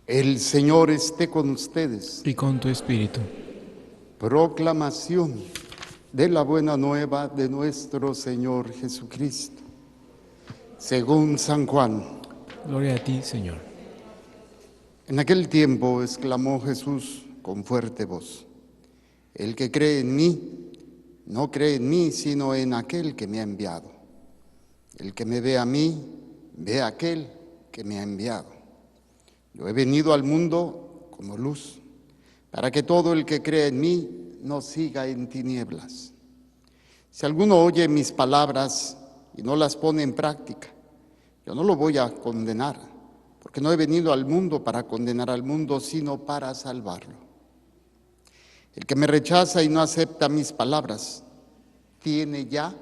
El Señor esté con ustedes. Y con tu espíritu. Proclamación de la buena nueva de nuestro Señor Jesucristo, según San Juan. Gloria a ti, Señor. En aquel tiempo exclamó Jesús con fuerte voz: el que cree en mí, no cree en mí, sino en aquel que me ha enviado. El que me ve a mí, ve a aquel que me ha enviado. Yo he venido al mundo como luz, para que todo el que cree en mí no siga en tinieblas. Si alguno oye mis palabras y no las pone en práctica, yo no lo voy a condenar, porque no he venido al mundo para condenar al mundo, sino para salvarlo. El que me rechaza y no acepta mis palabras, tiene ya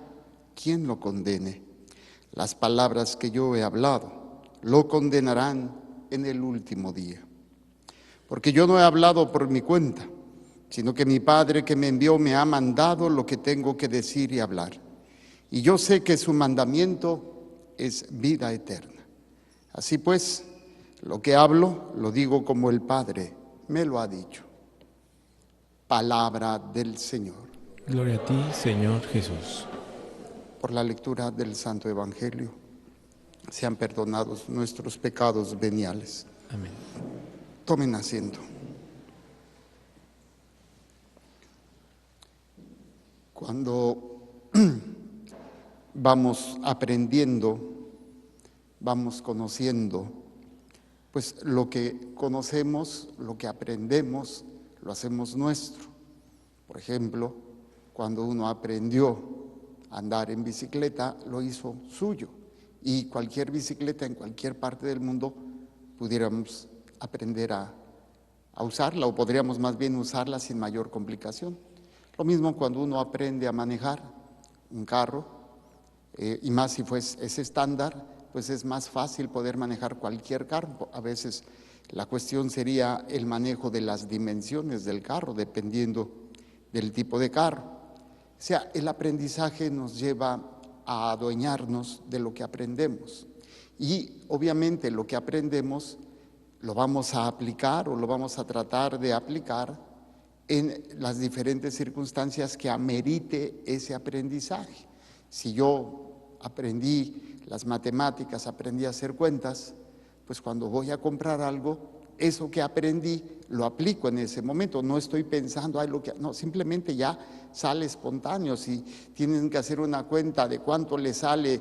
quien lo condene. Las palabras que yo he hablado lo condenarán en el último día. Porque yo no he hablado por mi cuenta, sino que mi Padre que me envió me ha mandado lo que tengo que decir y hablar. Y yo sé que su mandamiento es vida eterna. Así pues, lo que hablo lo digo como el Padre me lo ha dicho. Palabra del Señor. Gloria a ti, Señor Jesús. Por la lectura del Santo Evangelio, sean perdonados nuestros pecados veniales. Amén. Tomen asiento. Cuando vamos aprendiendo, vamos conociendo, pues lo que conocemos, lo que aprendemos, lo hacemos nuestro. Por ejemplo, cuando uno aprendió a andar en bicicleta, lo hizo suyo. Y cualquier bicicleta en cualquier parte del mundo pudiéramos aprender a usarla, o podríamos más bien usarla sin mayor complicación. Lo mismo cuando uno aprende a manejar un carro, y más si es estándar, pues es más fácil poder manejar cualquier carro. A veces la cuestión sería el manejo de las dimensiones del carro, dependiendo del tipo de carro. O sea, el aprendizaje nos lleva a adueñarnos de lo que aprendemos. Y obviamente lo que aprendemos lo vamos a aplicar o lo vamos a tratar de aplicar en las diferentes circunstancias que amerite ese aprendizaje. Si yo aprendí las matemáticas, aprendí a hacer cuentas, pues cuando voy a comprar algo, eso que aprendí lo aplico en ese momento. No estoy pensando, no, simplemente ya sale espontáneo. Si tienen que hacer una cuenta de cuánto le sale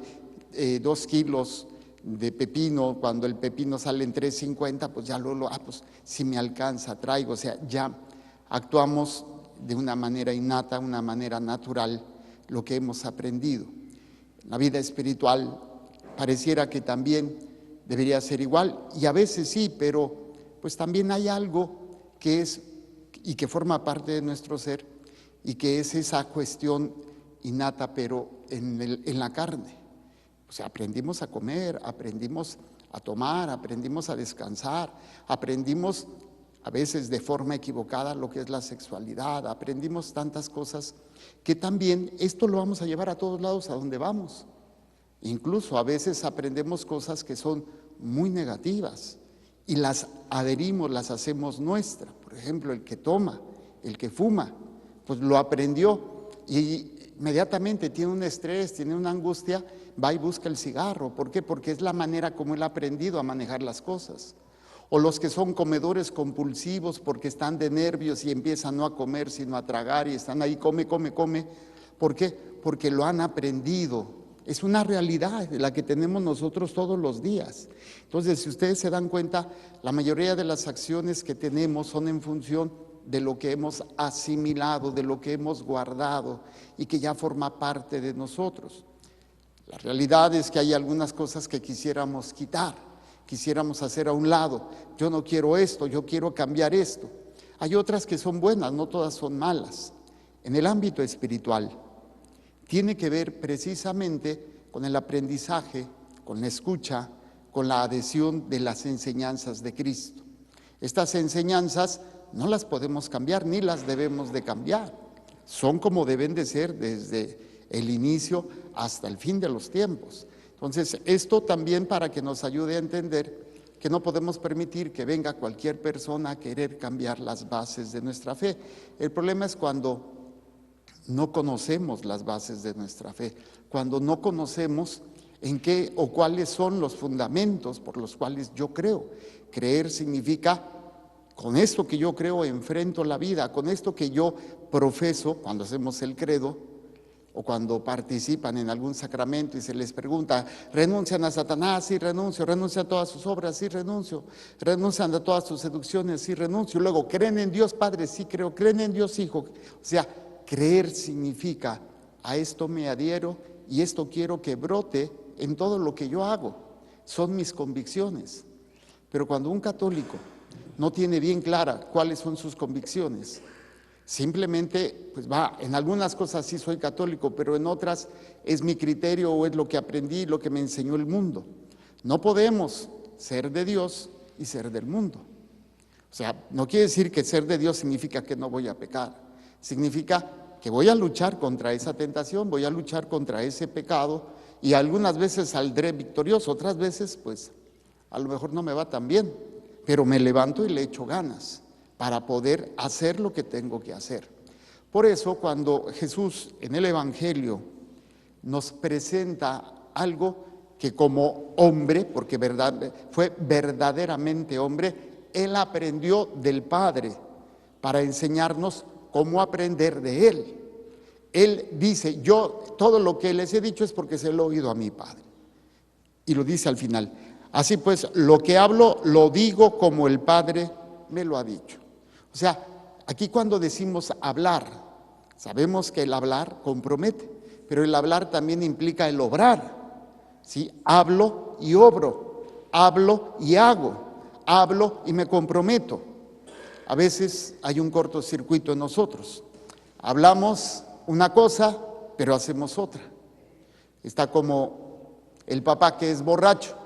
2 kilos de pepino, cuando el pepino sale en 3.50, pues ya pues si me alcanza, traigo. O sea, ya actuamos de una manera innata, una manera natural, lo que hemos aprendido. La vida espiritual pareciera que también debería ser igual, y a veces sí, pero pues también hay algo que es y que forma parte de nuestro ser, y que es esa cuestión innata, pero en la carne. O sea, aprendimos a comer, aprendimos a tomar, aprendimos a descansar, aprendimos a veces de forma equivocada lo que es la sexualidad, aprendimos tantas cosas que también esto lo vamos a llevar a todos lados a donde vamos. Incluso a veces aprendemos cosas que son muy negativas y las adherimos, las hacemos nuestras. Por ejemplo, el que toma, el que fuma, pues lo aprendió y inmediatamente tiene un estrés, tiene una angustia, va y busca el cigarro. ¿Por qué? Porque es la manera como él ha aprendido a manejar las cosas. O los que son comedores compulsivos porque están de nervios y empiezan no a comer sino a tragar y están ahí, come. ¿Por qué? Porque lo han aprendido. Es una realidad la que tenemos nosotros todos los días. Entonces, si ustedes se dan cuenta, la mayoría de las acciones que tenemos son en función de lo que hemos asimilado, de lo que hemos guardado y que ya forma parte de nosotros. La realidad es que hay algunas cosas que quisiéramos quitar, quisiéramos hacer a un lado. Yo no quiero esto, yo quiero cambiar esto. Hay otras que son buenas, no todas son malas. En el ámbito espiritual, tiene que ver precisamente con el aprendizaje, con la escucha, con la adhesión de las enseñanzas de Cristo. Estas enseñanzas no las podemos cambiar ni las debemos de cambiar. Son como deben de ser desde el inicio hasta el fin de los tiempos. Entonces, esto también para que nos ayude a entender que no podemos permitir que venga cualquier persona a querer cambiar las bases de nuestra fe. El problema es cuando no conocemos las bases de nuestra fe, cuando no conocemos en qué o cuáles son los fundamentos por los cuales yo creo. Creer significa, con esto que yo creo enfrento la vida, con esto que yo profeso cuando hacemos el credo, o cuando participan en algún sacramento y se les pregunta, ¿renuncian a Satanás? Sí, renuncio. ¿Renuncian a todas sus obras? Sí, renuncio. ¿Renuncian a todas sus seducciones? Sí, renuncio. Luego, ¿creen en Dios Padre? Sí, creo. ¿Creen en Dios Hijo? O sea, creer significa, a esto me adhiero y esto quiero que brote en todo lo que yo hago. Son mis convicciones. Pero cuando un católico no tiene bien clara cuáles son sus convicciones, simplemente, pues va, en algunas cosas sí soy católico, pero en otras es mi criterio o es lo que aprendí, lo que me enseñó el mundo. No podemos ser de Dios y ser del mundo. O sea, no quiere decir que ser de Dios significa que no voy a pecar. Significa que voy a luchar contra esa tentación, voy a luchar contra ese pecado y algunas veces saldré victorioso, otras veces pues a lo mejor no me va tan bien, pero me levanto y le echo ganas para poder hacer lo que tengo que hacer. Por eso, cuando Jesús en el Evangelio nos presenta algo que como hombre, porque fue verdaderamente hombre, Él aprendió del Padre para enseñarnos cómo aprender de Él. Él dice, yo todo lo que les he dicho es porque se lo he oído a mi Padre. Y lo dice al final. Así pues, lo que hablo lo digo como el Padre me lo ha dicho. O sea, aquí cuando decimos hablar, sabemos que el hablar compromete, pero el hablar también implica el obrar. ¿Sí? Hablo y obro, hablo y hago, hablo y me comprometo. A veces hay un cortocircuito en nosotros. Hablamos una cosa, pero hacemos otra. Está como el papá que es borracho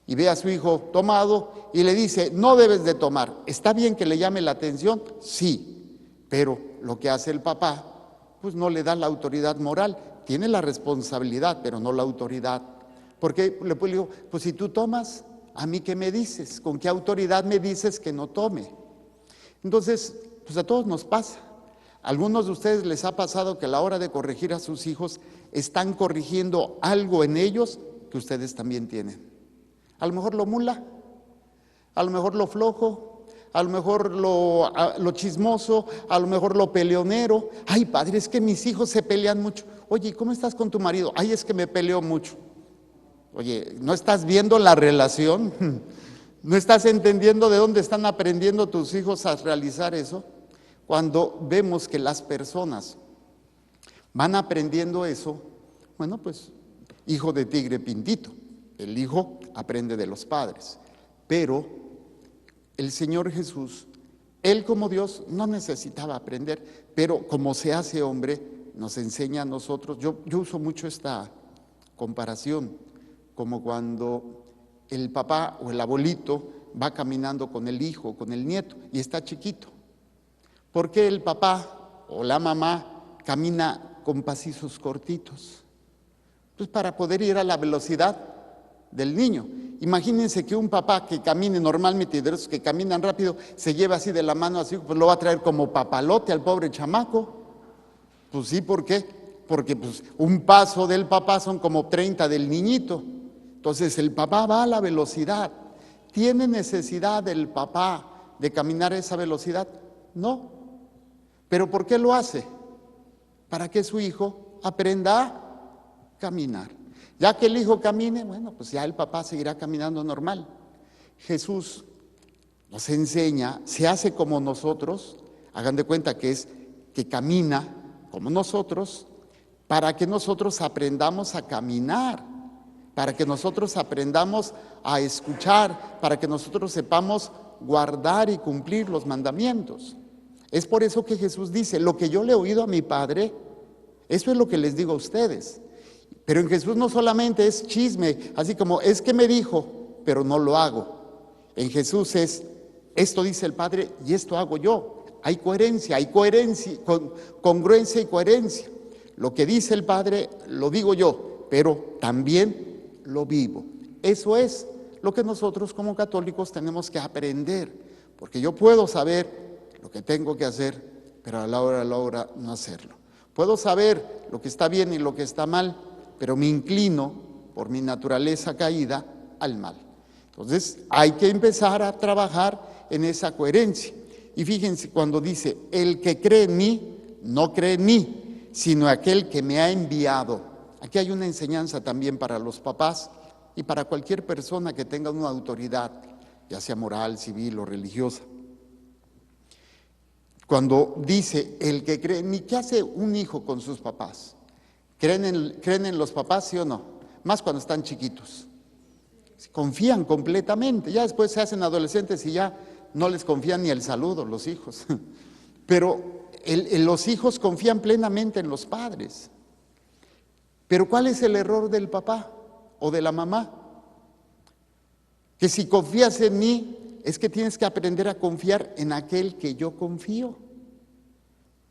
y ve a su hijo tomado y le dice, no debes de tomar. ¿Está bien que le llame la atención? Sí, pero lo que hace el papá, pues no le da la autoridad moral. Tiene la responsabilidad, pero no la autoridad. Porque le digo, pues si tú tomas, ¿a mí qué me dices? ¿Con qué autoridad me dices que no tome? Entonces, pues a todos nos pasa. A algunos de ustedes les ha pasado que a la hora de corregir a sus hijos están corrigiendo algo en ellos que ustedes también tienen. A lo mejor lo mula, a lo mejor lo flojo, a lo mejor lo chismoso, a lo mejor lo peleonero. Ay, padre, es que mis hijos se pelean mucho. Oye, ¿cómo estás con tu marido? Ay, es que me peleo mucho. Oye, ¿no estás viendo la relación? ¿No estás entendiendo de dónde están aprendiendo tus hijos a realizar eso? Cuando vemos que las personas van aprendiendo eso, bueno, pues, hijo de tigre pintito. El hijo aprende de los padres, pero el Señor Jesús, Él como Dios no necesitaba aprender, pero como se hace hombre, nos enseña a nosotros. Yo uso mucho esta comparación, como cuando el papá o el abuelito va caminando con el hijo, con el nieto, y está chiquito. ¿Por qué el papá o la mamá camina con pasillos cortitos? Pues para poder ir a la velocidad del niño. Imagínense que un papá que camine normalmente y de los que caminan rápido se lleva así de la mano así, pues lo va a traer como papalote al pobre chamaco. Pues sí, ¿por qué? Porque pues un paso del papá son como 30 del niñito. Entonces el papá va a la velocidad. ¿Tiene necesidad el papá de caminar a esa velocidad? No. ¿Pero por qué lo hace? Para que su hijo aprenda a caminar. Ya que el hijo camine, bueno, pues ya el papá seguirá caminando normal. Jesús nos enseña, se hace como nosotros, hagan de cuenta que camina como nosotros, para que nosotros aprendamos a caminar, para que nosotros aprendamos a escuchar, para que nosotros sepamos guardar y cumplir los mandamientos. Es por eso que Jesús dice, lo que yo le he oído a mi Padre, eso es lo que les digo a ustedes. Pero en Jesús no solamente es chisme, así como es que me dijo, pero no lo hago. En Jesús es, esto dice el Padre y esto hago yo. Hay coherencia, congruencia y coherencia. Lo que dice el Padre lo digo yo, pero también lo vivo. Eso es lo que nosotros como católicos tenemos que aprender, porque yo puedo saber lo que tengo que hacer, pero a la hora no hacerlo. Puedo saber lo que está bien y lo que está mal, pero me inclino por mi naturaleza caída al mal. Entonces hay que empezar a trabajar en esa coherencia. Y fíjense cuando dice, el que cree en mí, no cree en mí, sino aquel que me ha enviado. Aquí hay una enseñanza también para los papás y para cualquier persona que tenga una autoridad, ya sea moral, civil o religiosa. Cuando dice el que cree en mí, ¿qué hace un hijo con sus papás? ¿Creen en los papás, sí o no? Más cuando están chiquitos. Confían completamente, ya después se hacen adolescentes y ya no les confían ni el saludo los hijos. Pero los hijos confían plenamente en los padres. Pero ¿cuál es el error del papá o de la mamá? Que si confías en mí, es que tienes que aprender a confiar en aquel que yo confío.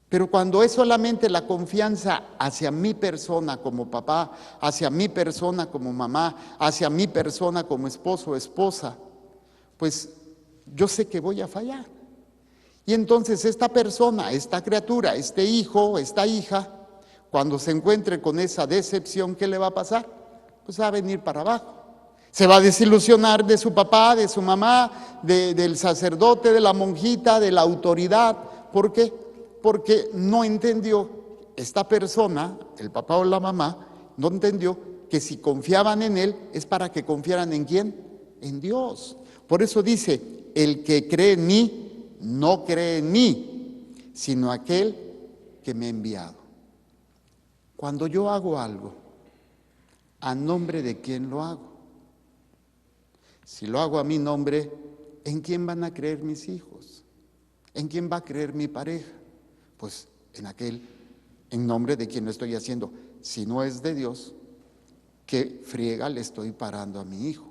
Pero cuando es solamente la confianza hacia mi persona como papá, hacia mi persona como mamá, hacia mi persona como esposo o esposa, pues yo sé que voy a fallar. Y entonces esta persona, esta criatura, este hijo, esta hija, cuando se encuentre con esa decepción, ¿qué le va a pasar? Pues va a venir para abajo. Se va a desilusionar de su papá, de su mamá, del sacerdote, de la monjita, de la autoridad. ¿Por qué? Porque no entendió esta persona, el papá o la mamá, no entendió que si confiaban en él es para que confiaran en ¿quién? En Dios. Por eso dice, el que cree en mí, no cree en mí, sino aquel que me ha enviado. Cuando yo hago algo, ¿a nombre de quién lo hago? Si lo hago a mi nombre, ¿en quién van a creer mis hijos? ¿En quién va a creer mi pareja? Pues en nombre de quien lo estoy haciendo. Si no es de Dios, ¿qué friega le estoy parando a mi hijo?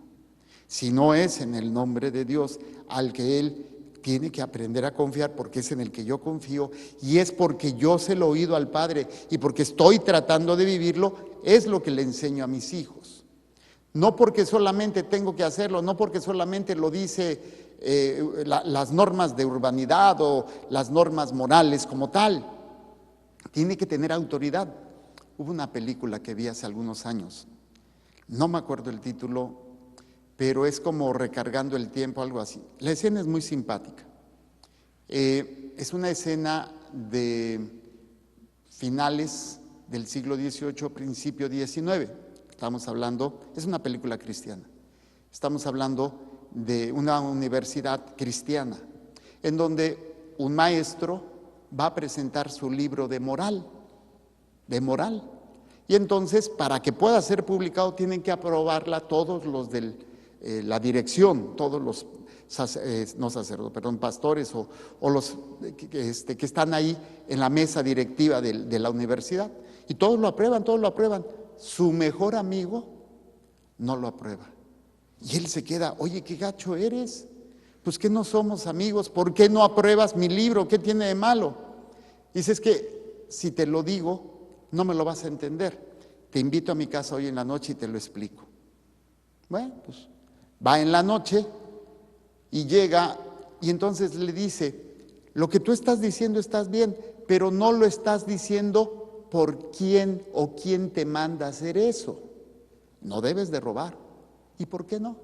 Si no es en el nombre de Dios, al que él tiene que aprender a confiar, porque es en el que yo confío, y es porque yo se lo he oído al Padre, y porque estoy tratando de vivirlo, es lo que le enseño a mis hijos. No porque solamente tengo que hacerlo, no porque solamente lo dice las normas de urbanidad o las normas morales como tal. Tiene que tener autoridad. Hubo una película que vi hace algunos años, no me acuerdo el título, pero es como Recargando el tiempo, algo así. La escena es muy simpática. Es una escena de finales del siglo XVIII, principio XIX. Estamos hablando, es una película cristiana. Estamos hablando de una universidad cristiana, en donde un maestro va a presentar su libro de moral. Y entonces, para que pueda ser publicado, tienen que aprobarla todos los de la dirección, todos los pastores o los que están ahí en la mesa directiva de la universidad. Y todos lo aprueban. Su mejor amigo no lo aprueba. Y él se queda, oye, qué gacho eres. Pues que no somos amigos, ¿por qué no apruebas mi libro? ¿Qué tiene de malo? Dice, es que si te lo digo, no me lo vas a entender. Te invito a mi casa hoy en la noche y te lo explico. Bueno, pues va en la noche y llega y entonces le dice, lo que tú estás diciendo estás bien, pero no lo estás diciendo por quién o quién te manda a hacer eso. No debes de robar. ¿Y por qué no?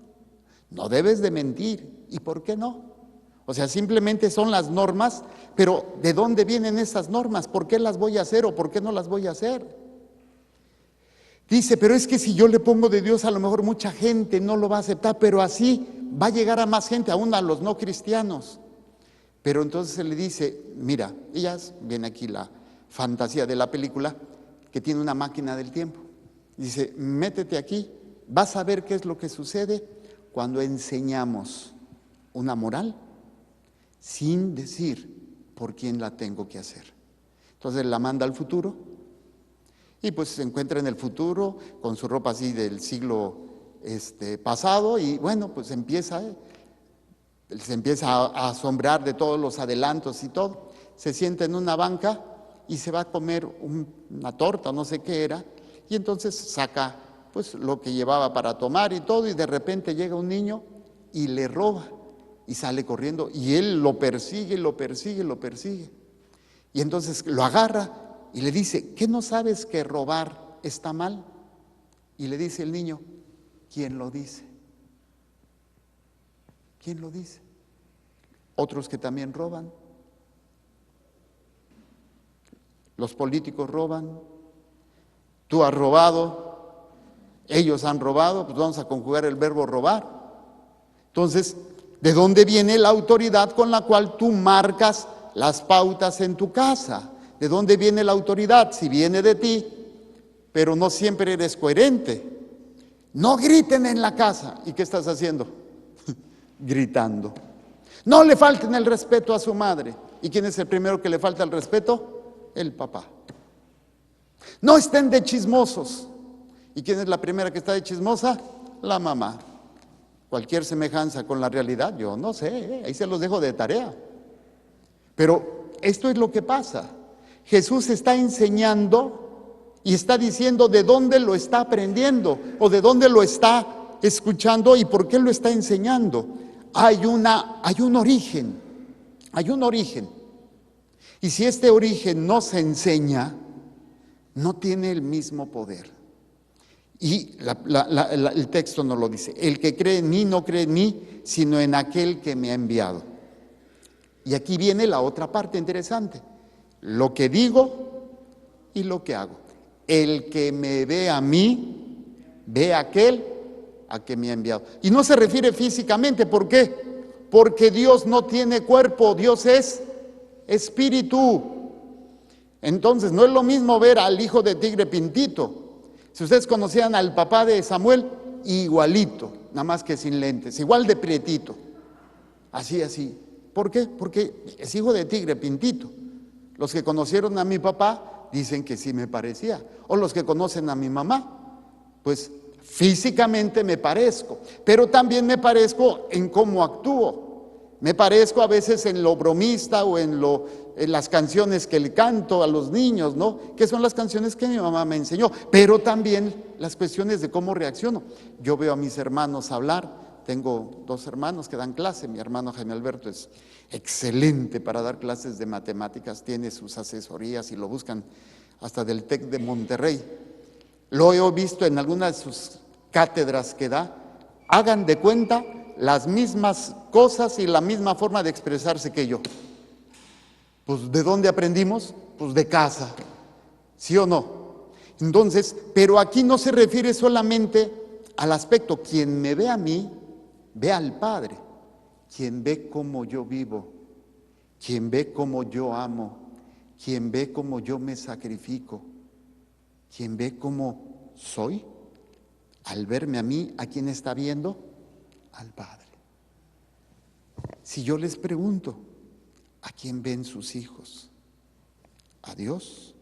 No debes de mentir. ¿Y por qué no? O sea, simplemente son las normas, pero ¿de dónde vienen esas normas? ¿Por qué las voy a hacer o por qué no las voy a hacer? Dice, pero es que si yo le pongo de Dios, a lo mejor mucha gente no lo va a aceptar, pero así va a llegar a más gente, aún a los no cristianos. Pero entonces se le dice, mira, viene aquí la fantasía de la película, que tiene una máquina del tiempo. Dice, métete aquí, vas a ver qué es lo que sucede cuando enseñamos una moral sin decir por quién la tengo que hacer. Entonces la manda al futuro y pues se encuentra en el futuro con su ropa así del siglo pasado y bueno, pues se empieza a asombrar de todos los adelantos y todo. Se sienta en una banca y se va a comer una torta, no sé qué era, y entonces saca pues lo que llevaba para tomar y todo, y de repente llega un niño y le roba y sale corriendo, y él lo persigue, lo persigue, lo persigue. Y entonces lo agarra y le dice, ¿qué no sabes que robar está mal? Y le dice el niño, ¿quién lo dice? ¿Quién lo dice? Otros que también roban. Los políticos roban, tú has robado, ellos han robado, pues vamos a conjugar el verbo robar. Entonces, ¿de dónde viene la autoridad con la cual tú marcas las pautas en tu casa? ¿De dónde viene la autoridad? Si viene de ti, pero no siempre eres coherente. No griten en la casa. ¿Y qué estás haciendo? Gritando. No le falten el respeto a su madre. ¿Y quién es el primero que le falta el respeto? El papá. No estén de chismosos. ¿Y quién es la primera que está de chismosa? La mamá. Cualquier semejanza con la realidad, yo no sé, ahí se los dejo de tarea. Pero esto es lo que pasa. Jesús está enseñando y está diciendo de dónde lo está aprendiendo o de dónde lo está escuchando y por qué lo está enseñando. Hay un origen, hay un origen. Y si este origen no se enseña, no tiene el mismo poder. Y el texto nos lo dice, el que cree en mí no cree en mí, sino en aquel que me ha enviado. Y aquí viene la otra parte interesante, lo que digo y lo que hago. El que me ve a mí, ve a aquel a que me ha enviado. Y no se refiere físicamente, ¿por qué? Porque Dios no tiene cuerpo, Dios es espíritu. Entonces no es lo mismo ver al hijo de tigre pintito. Si ustedes conocían al papá de Samuel, igualito, nada más que sin lentes, igual de prietito, así. ¿Por qué? Porque es hijo de tigre pintito. Los que conocieron a mi papá dicen que sí me parecía, o los que conocen a mi mamá, pues físicamente me parezco, pero también me parezco en cómo actúo. Me parezco a veces en lo bromista o en las canciones que le canto a los niños, ¿no? Que son las canciones que mi mamá me enseñó, pero también las cuestiones de cómo reacciono. Yo veo a mis hermanos hablar, tengo 2 hermanos que dan clase, mi hermano Jaime Alberto es excelente para dar clases de matemáticas, tiene sus asesorías y lo buscan hasta del TEC de Monterrey. Lo he visto en algunas de sus cátedras que da, hagan de cuenta las mismas cosas y la misma forma de expresarse que yo. Pues ¿de dónde aprendimos? Pues de casa, ¿sí o no? Entonces, pero aquí no se refiere solamente al aspecto, quien me ve a mí, ve al Padre, quien ve cómo yo vivo, quien ve cómo yo amo, quien ve cómo yo me sacrifico, quien ve cómo soy, al verme a mí, ¿a quién está viendo? Al Padre. Si yo les pregunto, ¿a quién ven sus hijos? ¿A Dios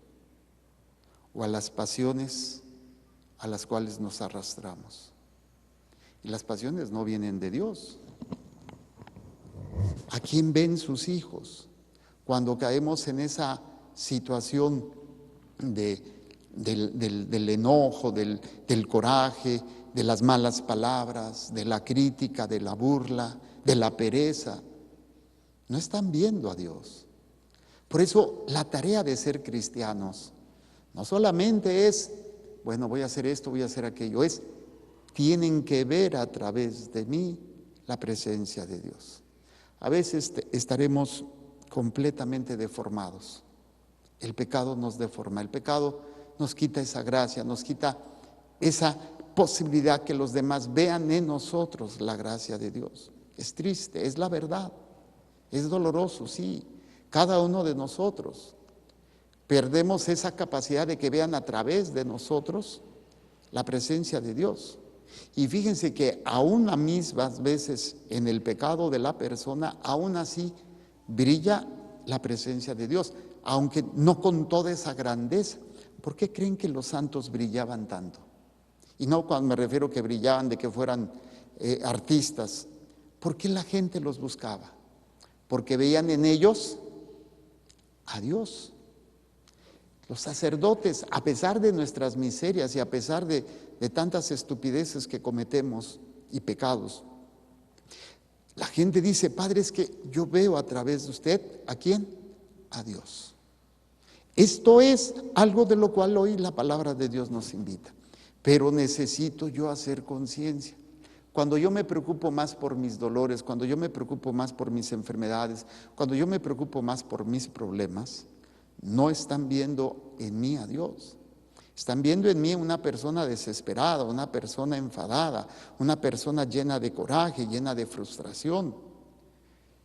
o a las pasiones a las cuales nos arrastramos? Y las pasiones no vienen de Dios. ¿A quién ven sus hijos? Cuando caemos en esa situación del enojo, del coraje, de las malas palabras, de la crítica, de la burla, de la pereza, no están viendo a Dios. Por eso la tarea de ser cristianos no solamente es, bueno, voy a hacer esto, voy a hacer aquello, tienen que ver a través de mí la presencia de Dios. A veces estaremos completamente deformados. El pecado nos deforma, el pecado nos quita esa gracia, nos quita esa posibilidad que los demás vean en nosotros la gracia de Dios. Es triste, es la verdad, es doloroso, sí, cada uno de nosotros perdemos esa capacidad de que vean a través de nosotros la presencia de Dios. Y fíjense que aún a mismas veces en el pecado de la persona, aún así brilla la presencia de Dios, aunque no con toda esa grandeza. ¿Por qué creen que los santos brillaban tanto? Y no cuando me refiero que brillaban de que fueran artistas. ¿Por qué la gente los buscaba? Porque veían en ellos a Dios. Los sacerdotes, a pesar de nuestras miserias y a pesar de tantas estupideces que cometemos y pecados, la gente dice: Padre, es que yo veo a través de usted, ¿a quién? A Dios. Esto es algo de lo cual hoy la palabra de Dios nos invita. Pero necesito yo hacer conciencia. Cuando yo me preocupo más por mis dolores, cuando yo me preocupo más por mis enfermedades, cuando yo me preocupo más por mis problemas, no están viendo en mí a Dios. Están viendo en mí una persona desesperada, una persona enfadada, una persona llena de coraje, llena de frustración.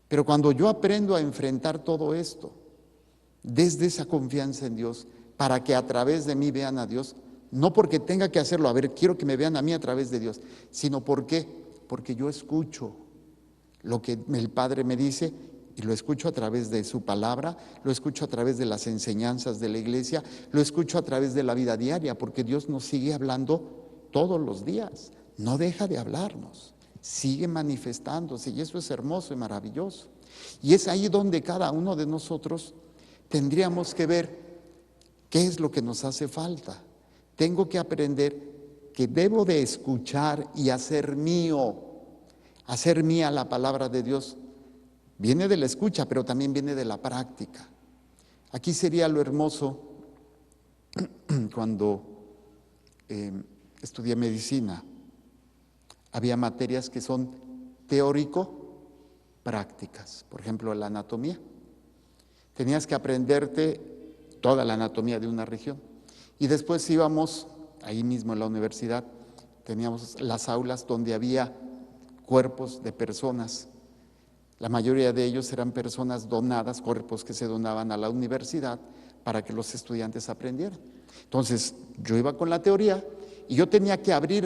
Pero cuando yo aprendo a enfrentar todo esto, desde esa confianza en Dios, para que a través de mí vean a Dios, no porque tenga que hacerlo, a ver, quiero que me vean a mí a través de Dios, sino porque yo escucho lo que el Padre me dice y lo escucho a través de su palabra, lo escucho a través de las enseñanzas de la iglesia, lo escucho a través de la vida diaria, porque Dios nos sigue hablando todos los días, no deja de hablarnos, sigue manifestándose, y eso es hermoso y maravilloso. Y es ahí donde cada uno de nosotros tendríamos que ver qué es lo que nos hace falta. Tengo que aprender que debo de escuchar y hacer mía la palabra de Dios. Viene de la escucha, pero también viene de la práctica. Aquí sería lo hermoso cuando estudié medicina. Había materias que son teórico-prácticas. Por ejemplo, la anatomía. Tenías que aprenderte toda la anatomía de una región. Y después íbamos, ahí mismo en la universidad, teníamos las aulas donde había cuerpos de personas. La mayoría de ellos eran personas donadas, cuerpos que se donaban a la universidad para que los estudiantes aprendieran. Entonces, yo iba con la teoría y yo tenía que abrir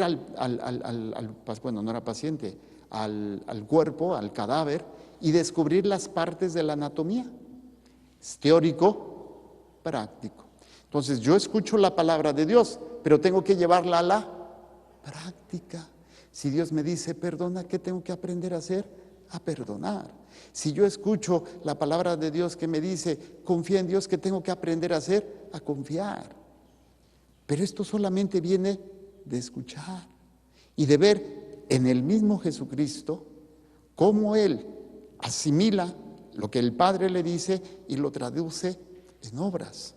bueno, no era paciente, al cuerpo, al cadáver, y descubrir las partes de la anatomía. Es teórico, práctico. Entonces, yo escucho la palabra de Dios, pero tengo que llevarla a la práctica. Si Dios me dice perdona, ¿qué tengo que aprender a hacer? A perdonar. Si yo escucho la palabra de Dios que me dice confía en Dios, ¿qué tengo que aprender a hacer? A confiar. Pero esto solamente viene de escuchar y de ver en el mismo Jesucristo cómo Él asimila lo que el Padre le dice y lo traduce en obras.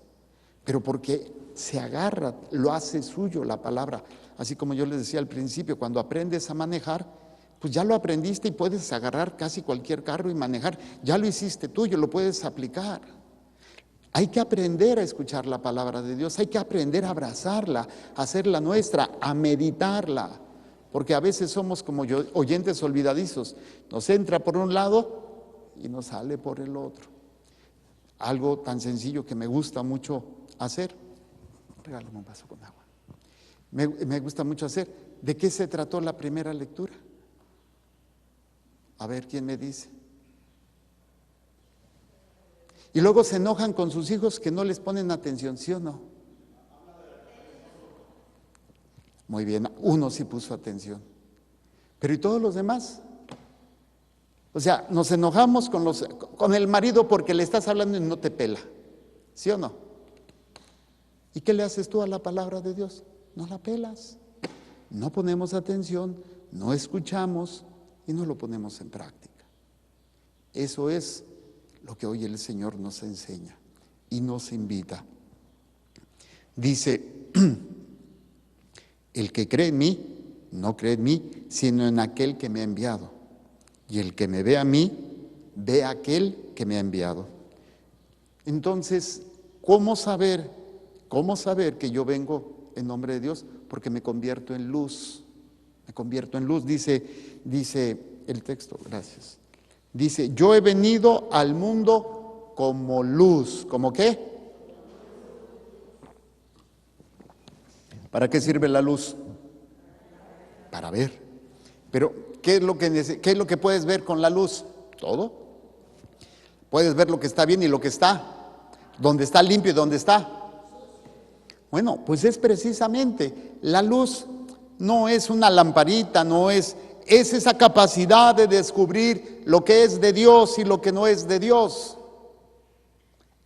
Pero porque se agarra, lo hace suyo la palabra. Así como yo les decía al principio, cuando aprendes a manejar, pues ya lo aprendiste y puedes agarrar casi cualquier carro y manejar. Ya lo hiciste tuyo, lo puedes aplicar. Hay que aprender a escuchar la palabra de Dios, hay que aprender a abrazarla, a hacerla nuestra, a meditarla. Porque a veces somos como oyentes olvidadizos. Nos entra por un lado y nos sale por el otro. Algo tan sencillo que me gusta mucho hacer. Regálame un vaso con agua. Me gusta mucho hacer. ¿De qué se trató la primera lectura? A ver, ¿quién me dice? Y luego se enojan con sus hijos que no les ponen atención, ¿sí o no? Muy bien, uno sí puso atención. Pero ¿y todos los demás? O sea, nos enojamos con el marido porque le estás hablando y no te pela, ¿sí o no? ¿Y qué le haces tú a la palabra de Dios? No la pelas, no ponemos atención, no escuchamos y no lo ponemos en práctica. Eso es lo que hoy el Señor nos enseña y nos invita. Dice, el que cree en mí, no cree en mí, sino en aquel que me ha enviado. Y el que me ve a mí, ve a aquel que me ha enviado. Entonces, ¿cómo saber que yo vengo en nombre de Dios? Porque me convierto en luz. Me convierto en luz, dice el texto, gracias. Dice, yo he venido al mundo como luz. ¿Como qué? ¿Para qué sirve la luz? Para ver. Pero, ¿qué es lo que puedes ver con la luz? Todo. Puedes ver lo que está bien y lo que está. Donde está limpio y donde está. Bueno, pues es precisamente, la luz no es una lamparita, es esa capacidad de descubrir lo que es de Dios y lo que no es de Dios.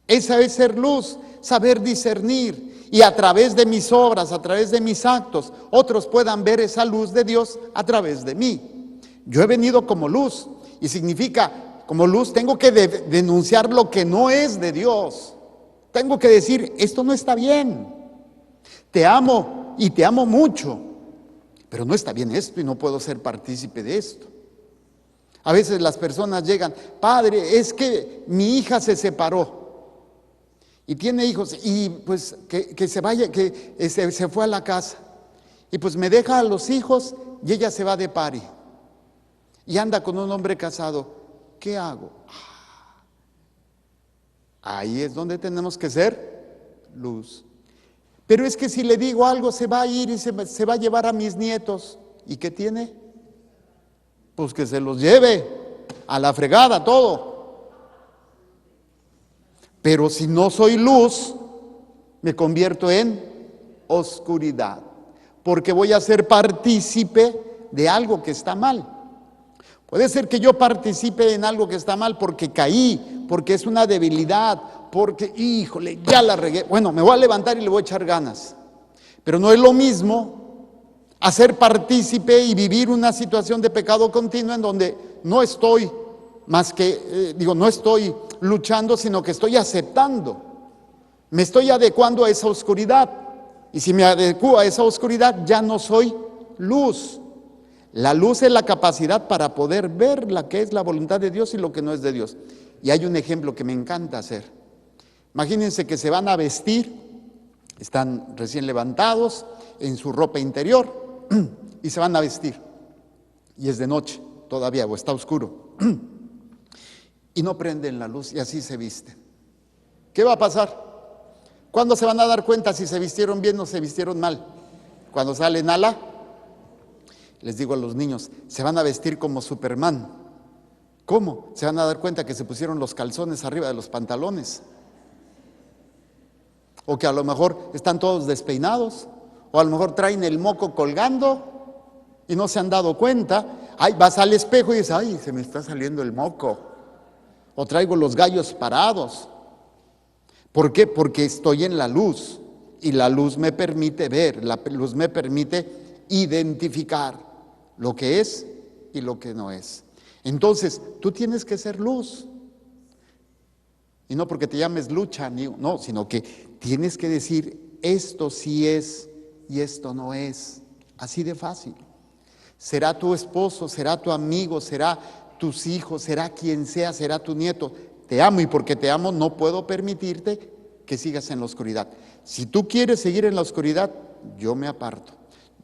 Esa es ser luz, saber discernir. Y a través de mis obras, a través de mis actos, otros puedan ver esa luz de Dios a través de mí. Yo he venido como luz y significa, como luz tengo que denunciar lo que no es de Dios. Tengo que decir, esto no está bien. Te amo y te amo mucho, pero no está bien esto y no puedo ser partícipe de esto. A veces las personas llegan, padre, es que mi hija se separó y tiene hijos y pues que se vaya, que se fue a la casa y pues me deja a los hijos y ella se va de party y anda con un hombre casado. ¿Qué hago? Ahí es donde tenemos que ser luz. Pero es que si le digo algo se va a ir y se va a llevar a mis nietos. ¿Y qué tiene? Pues que se los lleve a la fregada todo. Pero si no soy luz, me convierto en oscuridad, porque voy a ser partícipe de algo que está mal. Puede ser que yo participe en algo que está mal porque caí, porque es una debilidad, porque, híjole, ya la regué. Bueno, me voy a levantar y le voy a echar ganas. Pero no es lo mismo hacer partícipe y vivir una situación de pecado continuo en donde no estoy no estoy luchando, sino que estoy aceptando. Me estoy adecuando a esa oscuridad. Y si me adecuo a esa oscuridad, ya no soy luz. La luz es la capacidad para poder ver la que es la voluntad de Dios y lo que no es de Dios. Y hay un ejemplo que me encanta hacer. Imagínense que se van a vestir, están recién levantados en su ropa interior y se van a vestir. Y es de noche todavía o está oscuro. Y no prenden la luz y así se visten. ¿Qué va a pasar? ¿Cuándo se van a dar cuenta si se vistieron bien o se vistieron mal? Cuando salen a la... Les digo a los niños, se van a vestir como Superman. ¿Cómo? Se van a dar cuenta que se pusieron los calzones arriba de los pantalones. O que a lo mejor están todos despeinados. O a lo mejor traen el moco colgando y no se han dado cuenta. Ay, vas al espejo y dices, ay, se me está saliendo el moco. O traigo los gallos parados. ¿Por qué? Porque estoy en la luz. Y la luz me permite ver, la luz me permite identificar lo que es y lo que no es. Entonces, tú tienes que ser luz. Y no porque te llames lucha, no, sino que tienes que decir, esto sí es y esto no es. Así de fácil. Será tu esposo, será tu amigo, será tus hijos, será quien sea, será tu nieto. Te amo y porque te amo no puedo permitirte que sigas en la oscuridad. Si tú quieres seguir en la oscuridad, yo me aparto.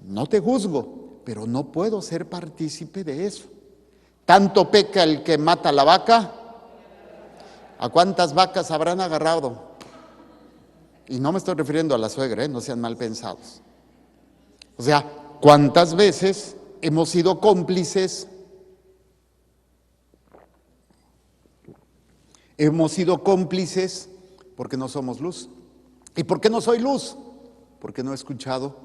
No te juzgo, pero no puedo ser partícipe de eso. Tanto peca el que mata a la vaca. ¿A cuántas vacas habrán agarrado? Y no me estoy refiriendo a la suegra, no sean mal pensados. O sea, ¿cuántas veces hemos sido cómplices? Hemos sido cómplices porque no somos luz. ¿Y por qué no soy luz? Porque no he escuchado,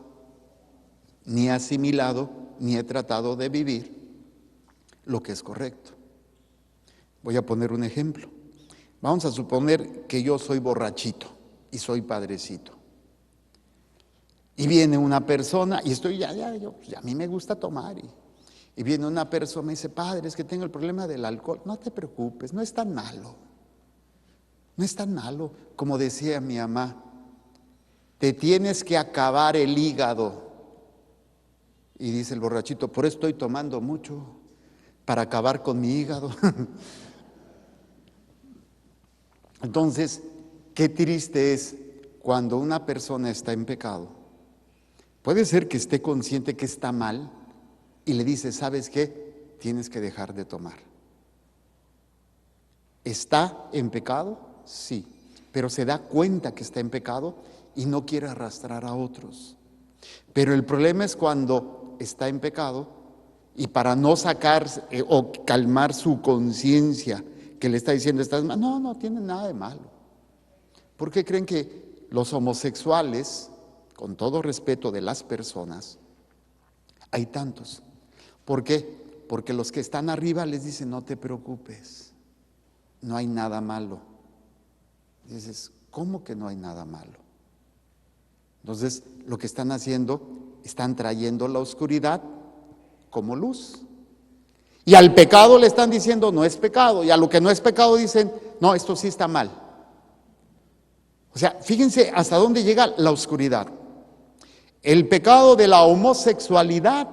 ni he asimilado, ni he tratado de vivir lo que es correcto. Voy a poner un ejemplo. Vamos a suponer que yo soy borrachito y soy padrecito. Y viene una persona, y estoy ya a mí me gusta tomar. Y viene una persona y me dice, padre, es que tengo el problema del alcohol. No te preocupes, no es tan malo. No es tan malo, como decía mi mamá. Te tienes que acabar el hígado. Y dice el borrachito, por eso estoy tomando mucho, para acabar con mi hígado. Entonces, qué triste es cuando una persona está en pecado. Puede ser que esté consciente que está mal y le dice, ¿sabes qué? Tienes que dejar de tomar. ¿Está en pecado? Sí, pero se da cuenta que está en pecado y no quiere arrastrar a otros. Pero el problema es cuando está en pecado y para no sacar o calmar su conciencia que le está diciendo, estás mal, no tiene nada de malo. ¿Por qué creen que los homosexuales, con todo respeto de las personas, hay tantos? ¿Por qué? Porque los que están arriba les dicen, no te preocupes, no hay nada malo. Dices, ¿cómo que no hay nada malo? Entonces, lo que están haciendo, están trayendo la oscuridad como luz. Y al pecado le están diciendo, no es pecado. Y a lo que no es pecado dicen, no, esto sí está mal. O sea, fíjense hasta dónde llega la oscuridad. El pecado de la homosexualidad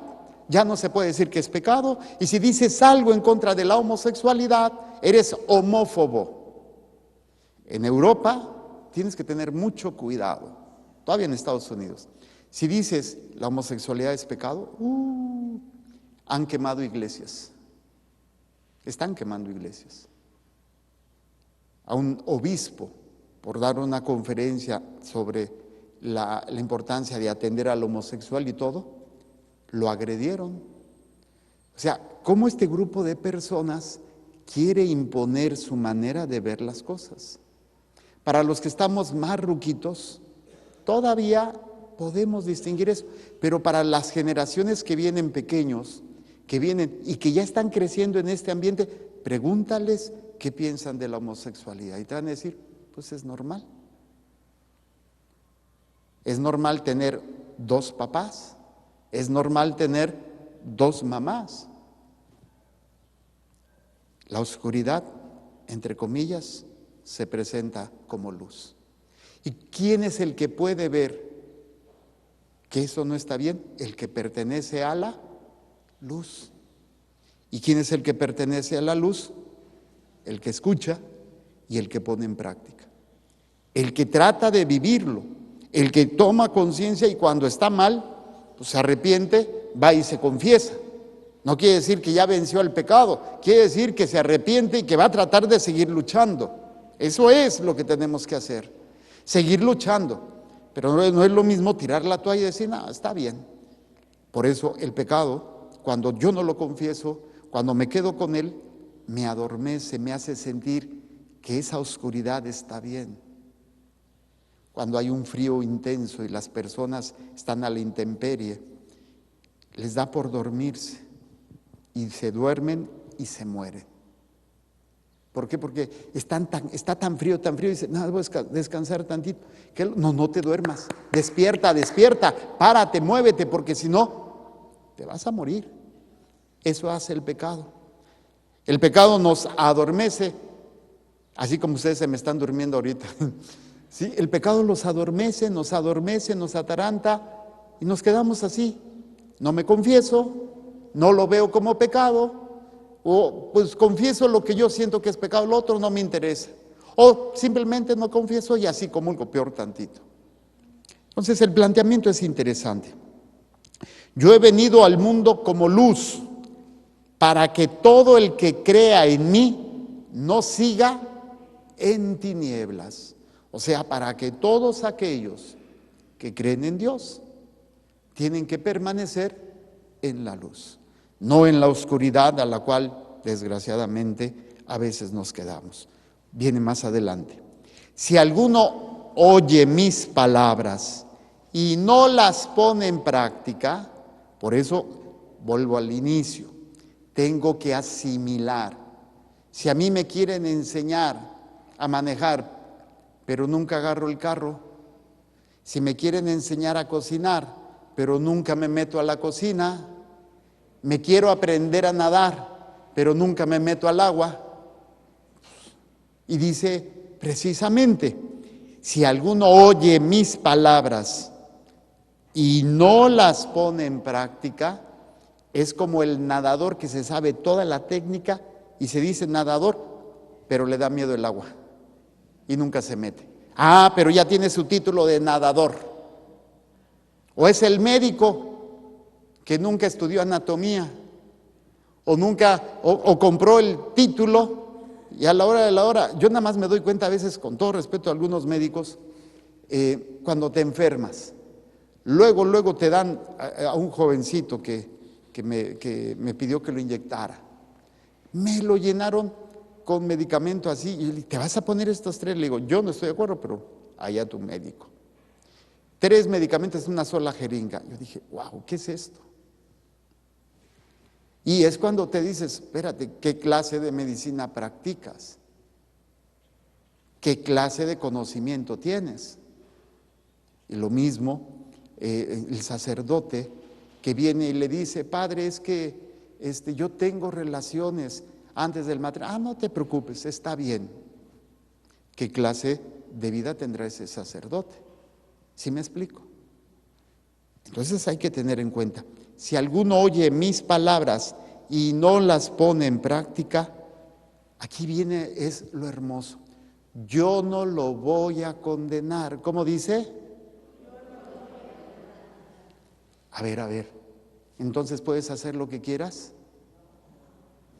ya no se puede decir que es pecado. Y si dices algo en contra de la homosexualidad, eres homófobo. En Europa tienes que tener mucho cuidado. Todavía en Estados Unidos. Si dices la homosexualidad es pecado, han quemado iglesias. Están quemando iglesias. A un obispo, por dar una conferencia sobre la importancia de atender al homosexual y todo, lo agredieron. O sea, ¿cómo este grupo de personas quiere imponer su manera de ver las cosas? Para los que estamos más ruquitos, todavía podemos distinguir eso, pero para las generaciones que vienen pequeños, que vienen y que ya están creciendo en este ambiente, pregúntales qué piensan de la homosexualidad y te van a decir, pues es normal. Es normal tener 2 papás, es normal tener 2 mamás. La oscuridad, entre comillas, se presenta como luz. ¿Y quién es el que puede ver que eso no está bien? El que pertenece a la luz. ¿Y quién es el que pertenece a la luz? El que escucha y el que pone en práctica. El que trata de vivirlo, el que toma conciencia y cuando está mal, pues se arrepiente, va y se confiesa. No quiere decir que ya venció al pecado, quiere decir que se arrepiente y que va a tratar de seguir luchando. Eso es lo que tenemos que hacer, seguir luchando. Pero no es lo mismo tirar la toalla y decir, no, está bien. Por eso el pecado, cuando yo no lo confieso, cuando me quedo con él, me adormece, me hace sentir que esa oscuridad está bien. Cuando hay un frío intenso y las personas están a la intemperie, les da por dormirse y se duermen y se mueren. ¿Por qué? Porque está tan frío y dicen, no, voy a descansar tantito. No te duermas, despierta, párate, muévete, porque si no, te vas a morir. Eso hace el pecado. El pecado nos adormece, así como ustedes se me están durmiendo ahorita. ¿Sí? El pecado nos adormece, nos ataranta y nos quedamos así. No me confieso, no lo veo como pecado, o pues confieso lo que yo siento que es pecado, lo otro no me interesa. O simplemente no confieso y así comulgo, peor tantito. Entonces el planteamiento es interesante. Yo he venido al mundo como luz para que todo el que crea en mí no siga en tinieblas. O sea, para que todos aquellos que creen en Dios tienen que permanecer en la luz, no en la oscuridad a la cual desgraciadamente a veces nos quedamos. Viene más adelante. Si alguno oye mis palabras y no las pone en práctica, por eso vuelvo al inicio, tengo que asimilar. Si a mí me quieren enseñar a manejar, pero nunca agarro el carro, si me quieren enseñar a cocinar, pero nunca me meto a la cocina, me quiero aprender a nadar, pero nunca me meto al agua. Y dice precisamente, si alguno oye mis palabras y no las pone en práctica, es como el nadador que se sabe toda la técnica y se dice nadador, pero le da miedo el agua y nunca se mete. Ah, pero ya tiene su título de nadador. O es el médico que nunca estudió anatomía, o compró el título y a la hora de la hora, yo nada más me doy cuenta a veces, con todo respeto a algunos médicos, cuando te enfermas, luego te dan a un jovencito que me pidió que lo inyectara. Me lo llenaron con medicamento así y le, ¿te vas a poner estos 3? Le digo, yo no estoy de acuerdo, pero allá tu médico. 3 medicamentos en una sola jeringa. Yo dije, wow, ¿qué es esto? Y es cuando te dices, espérate, ¿qué clase de medicina practicas? ¿Qué clase de conocimiento tienes? Y lo mismo el sacerdote que viene y le dice, padre, es que yo tengo relaciones antes del matrimonio. No te preocupes, está bien. ¿Qué clase de vida tendrá ese sacerdote? ¿Sí me explico? Entonces hay que tener en cuenta, si alguno oye mis palabras y no las pone en práctica, aquí viene, es lo hermoso. Yo no lo voy a condenar. ¿Cómo dice? A ver. Entonces, ¿puedes hacer lo que quieras?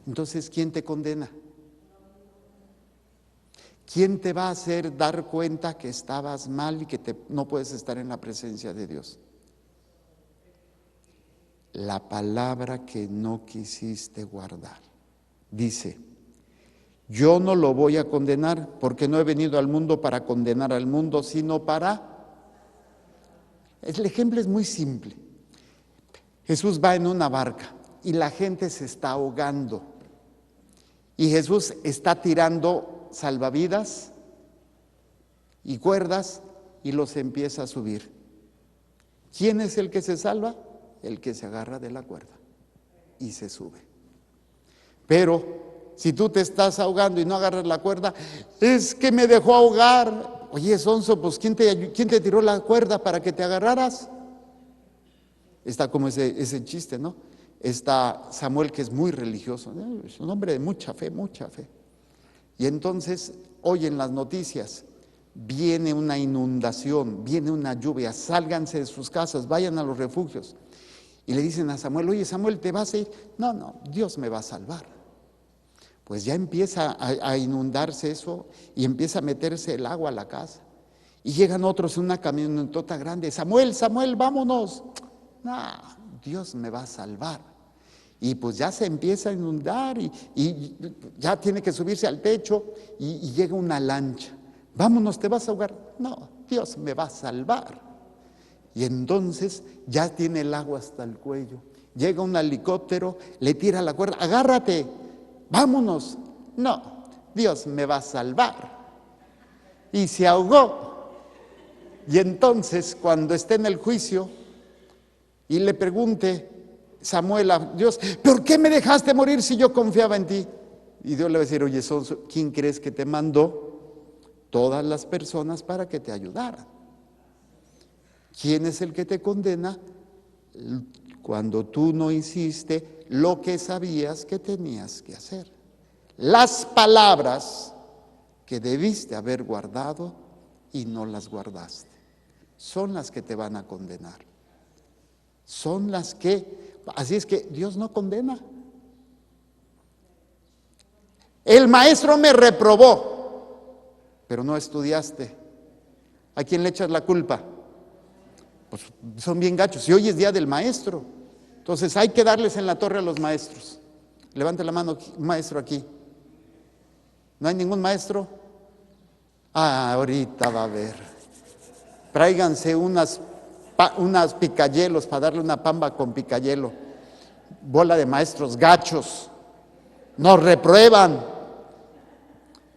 Entonces, ¿quién te condena? ¿Quién te va a hacer dar cuenta que estabas mal y que no puedes estar en la presencia de Dios? La palabra que no quisiste guardar. Dice, yo no lo voy a condenar porque no he venido al mundo para condenar al mundo, sino para... El ejemplo es muy simple. Jesús va en una barca y la gente se está ahogando. Y Jesús está tirando salvavidas y cuerdas y los empieza a subir. ¿Quién es el que se salva? El que se agarra de la cuerda y se sube. Pero si tú te estás ahogando y no agarras la cuerda, es que me dejó ahogar. Oye, sonso, pues ¿quién te tiró la cuerda para que te agarraras? Está como ese chiste, ¿no? Está Samuel, que es muy religioso, es un hombre de mucha fe. Y entonces oyen las noticias, viene una inundación, viene una lluvia, sálganse de sus casas, vayan a los refugios. Y le dicen a Samuel, oye Samuel, ¿te vas a ir? No, Dios me va a salvar. Pues ya empieza a inundarse eso y empieza a meterse el agua a la casa. Y llegan otros en una camionetota grande, Samuel, vámonos. No, Dios me va a salvar. Y pues ya se empieza a inundar y ya tiene que subirse al techo y llega una lancha. Vámonos, ¿te vas a ahogar? No, Dios me va a salvar. Y entonces ya tiene el agua hasta el cuello. Llega un helicóptero, le tira la cuerda, agárrate, vámonos. No, Dios me va a salvar. Y se ahogó. Y entonces cuando esté en el juicio y le pregunte Samuel a Dios, ¿por qué me dejaste morir si yo confiaba en ti? Y Dios le va a decir, oye, sonso, ¿quién crees que te mandó? Todas las personas para que te ayudaran. ¿Quién es el que te condena? Cuando tú no hiciste lo que sabías que tenías que hacer. Las palabras que debiste haber guardado y no las guardaste, son las que te van a condenar. Son las que, así es que Dios no condena. El maestro me reprobó, pero no estudiaste. ¿A quién le echas la culpa? Pues son bien gachos. Si hoy es día del maestro, entonces hay que darles en la torre a los maestros. Levante la mano, maestro aquí. ¿No hay ningún maestro? Ahorita va a haber. Tráiganse unas picayelos para darle una pamba con picayelo. Bola de maestros gachos. Nos reprueban.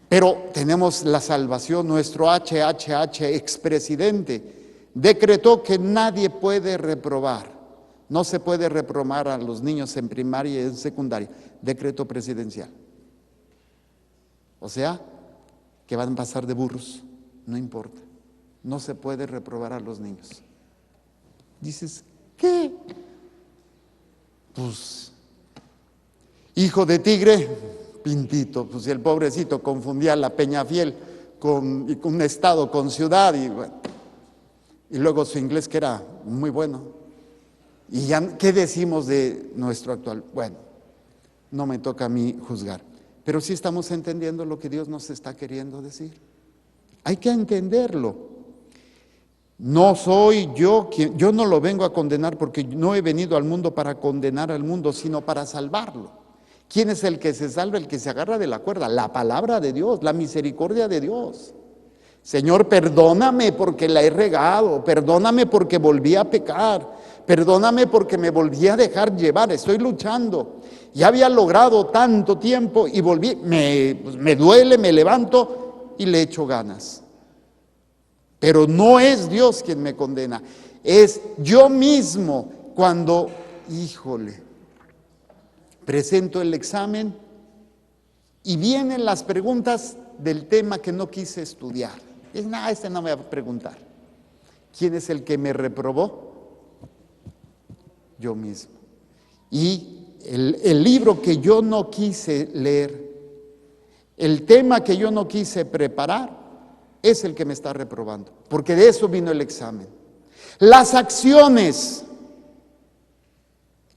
Pero tenemos la salvación. Nuestro HHH, expresidente, decretó que nadie puede reprobar. No se puede reprobar a los niños en primaria y en secundaria. Decreto presidencial. O sea, que van a pasar de burros. No importa. No se puede reprobar a los niños. Dices, ¿qué? Pues, hijo de tigre, pintito. Pues el pobrecito confundía la Peñafiel con un estado, con ciudad. Y luego su inglés, que era muy bueno. Y ya, ¿qué decimos de nuestro actual? Bueno, no me toca a mí juzgar. Pero sí estamos entendiendo lo que Dios nos está queriendo decir. Hay que entenderlo. No soy yo quien, yo no lo vengo a condenar porque no he venido al mundo para condenar al mundo, sino para salvarlo. ¿Quién es el que se salva? El que se agarra de la cuerda, la palabra de Dios, la misericordia de Dios. Señor, perdóname porque la he regado, perdóname porque volví a pecar, perdóname porque me volví a dejar llevar, estoy luchando. Ya había logrado tanto tiempo y volví, me duele, me levanto y le echo ganas. Pero no es Dios quien me condena, es yo mismo cuando, híjole, presento el examen y vienen las preguntas del tema que no quise estudiar. Es nada, este no me va a preguntar. ¿Quién es el que me reprobó? Yo mismo. Y el libro que yo no quise leer, el tema que yo no quise preparar, es el que me está reprobando, porque de eso vino el examen. Las acciones,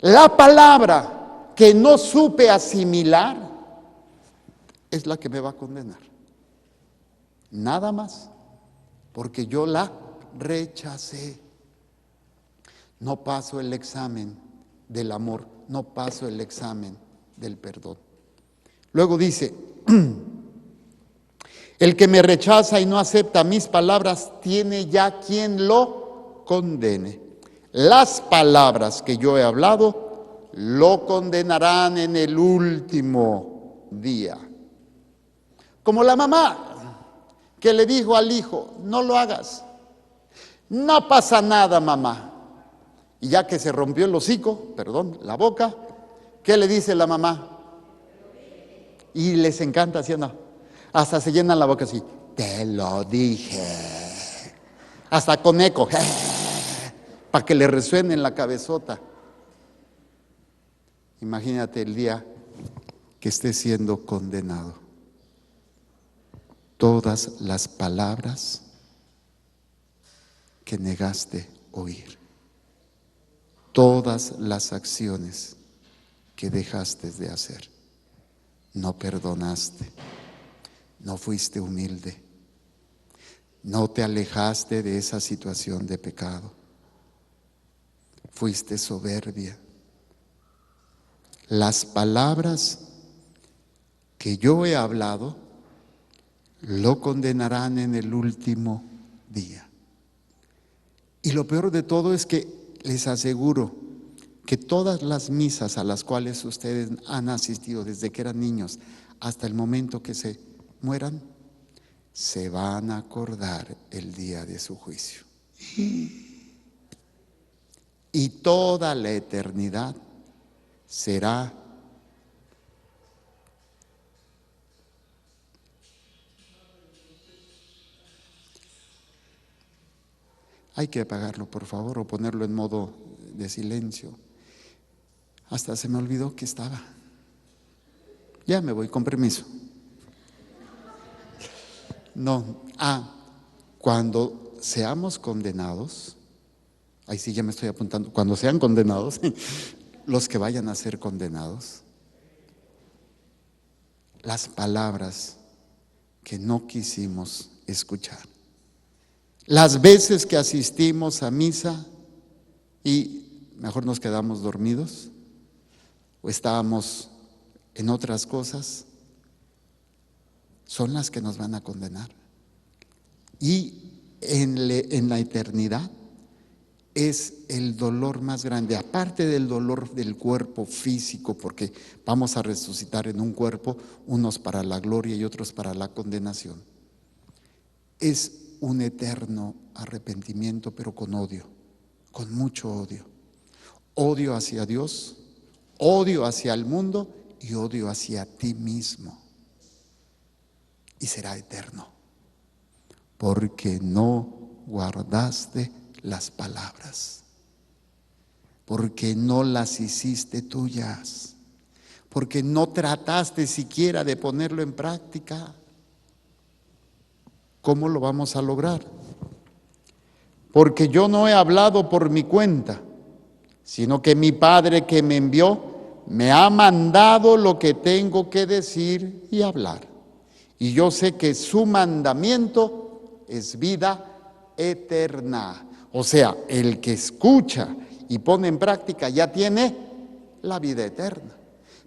la palabra que no supe asimilar, es la que me va a condenar. Nada más, porque yo la rechacé. No paso el examen del amor, no paso el examen del perdón. Luego dice, el que me rechaza y no acepta mis palabras tiene ya quien lo condene. Las palabras que yo he hablado lo condenarán en el último día. Como la mamá que le dijo al hijo, no lo hagas, no pasa nada, mamá. Y ya que se rompió el hocico, la boca, ¿qué le dice la mamá? Y les encanta, ¿sí o no? Hasta se llenan la boca así, te lo dije. Hasta con eco, para que le resuene en la cabezota. Imagínate el día que esté siendo condenado. Todas las palabras que negaste oír. Todas las acciones que dejaste de hacer. No perdonaste, no fuiste humilde, no te alejaste de esa situación de pecado, fuiste soberbia. Las palabras que yo he hablado lo condenarán en el último día. Y lo peor de todo es que les aseguro que todas las misas a las cuales ustedes han asistido desde que eran niños hasta el momento que se mueran, se van a acordar el día de su juicio. Y toda la eternidad será hay que apagarlo, por favor, o ponerlo en modo de silencio. Hasta se me olvidó que estaba. Ya me voy, con permiso. No, cuando seamos condenados, ahí sí ya me estoy apuntando, cuando sean condenados, los que vayan a ser condenados, las palabras que no quisimos escuchar, las veces que asistimos a misa y mejor nos quedamos dormidos o estábamos en otras cosas, son las que nos van a condenar. Y en la eternidad es el dolor más grande, aparte del dolor del cuerpo físico, porque vamos a resucitar en un cuerpo, unos para la gloria y otros para la condenación. Es un eterno arrepentimiento, pero con odio, con mucho odio. Odio hacia Dios, odio hacia el mundo y odio hacia ti mismo. Y será eterno, porque no guardaste las palabras, porque no las hiciste tuyas, porque no trataste siquiera de ponerlo en práctica. ¿Cómo lo vamos a lograr? Porque yo no he hablado por mi cuenta, sino que mi Padre que me envió me ha mandado lo que tengo que decir y hablar. Y yo sé que su mandamiento es vida eterna. O sea, el que escucha y pone en práctica ya tiene la vida eterna.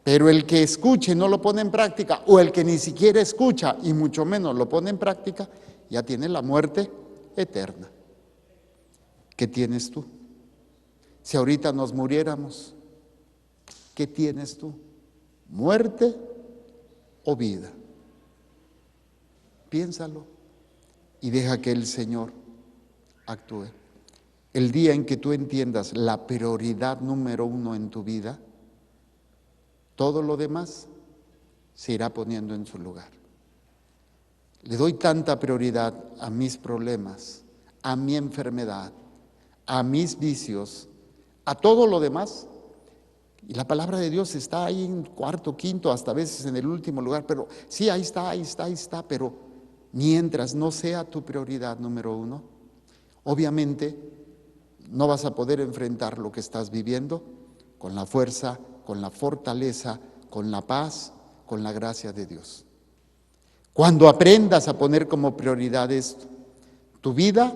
Pero el que escuche y no lo pone en práctica, o el que ni siquiera escucha y mucho menos lo pone en práctica, ya tiene la muerte eterna. ¿Qué tienes tú? Si ahorita nos muriéramos, ¿qué tienes tú? ¿Muerte o vida? Piénsalo y deja que el Señor actúe. El día en que tú entiendas la prioridad número uno en tu vida, todo lo demás se irá poniendo en su lugar. Le doy tanta prioridad a mis problemas, a mi enfermedad, a mis vicios, a todo lo demás. Y la palabra de Dios está ahí en cuarto, quinto, hasta veces en el último lugar, pero sí, ahí está, pero mientras no sea tu prioridad número uno, obviamente no vas a poder enfrentar lo que estás viviendo con la fuerza, con la fortaleza, con la paz, con la gracia de Dios. Cuando aprendas a poner como prioridad esto, tu vida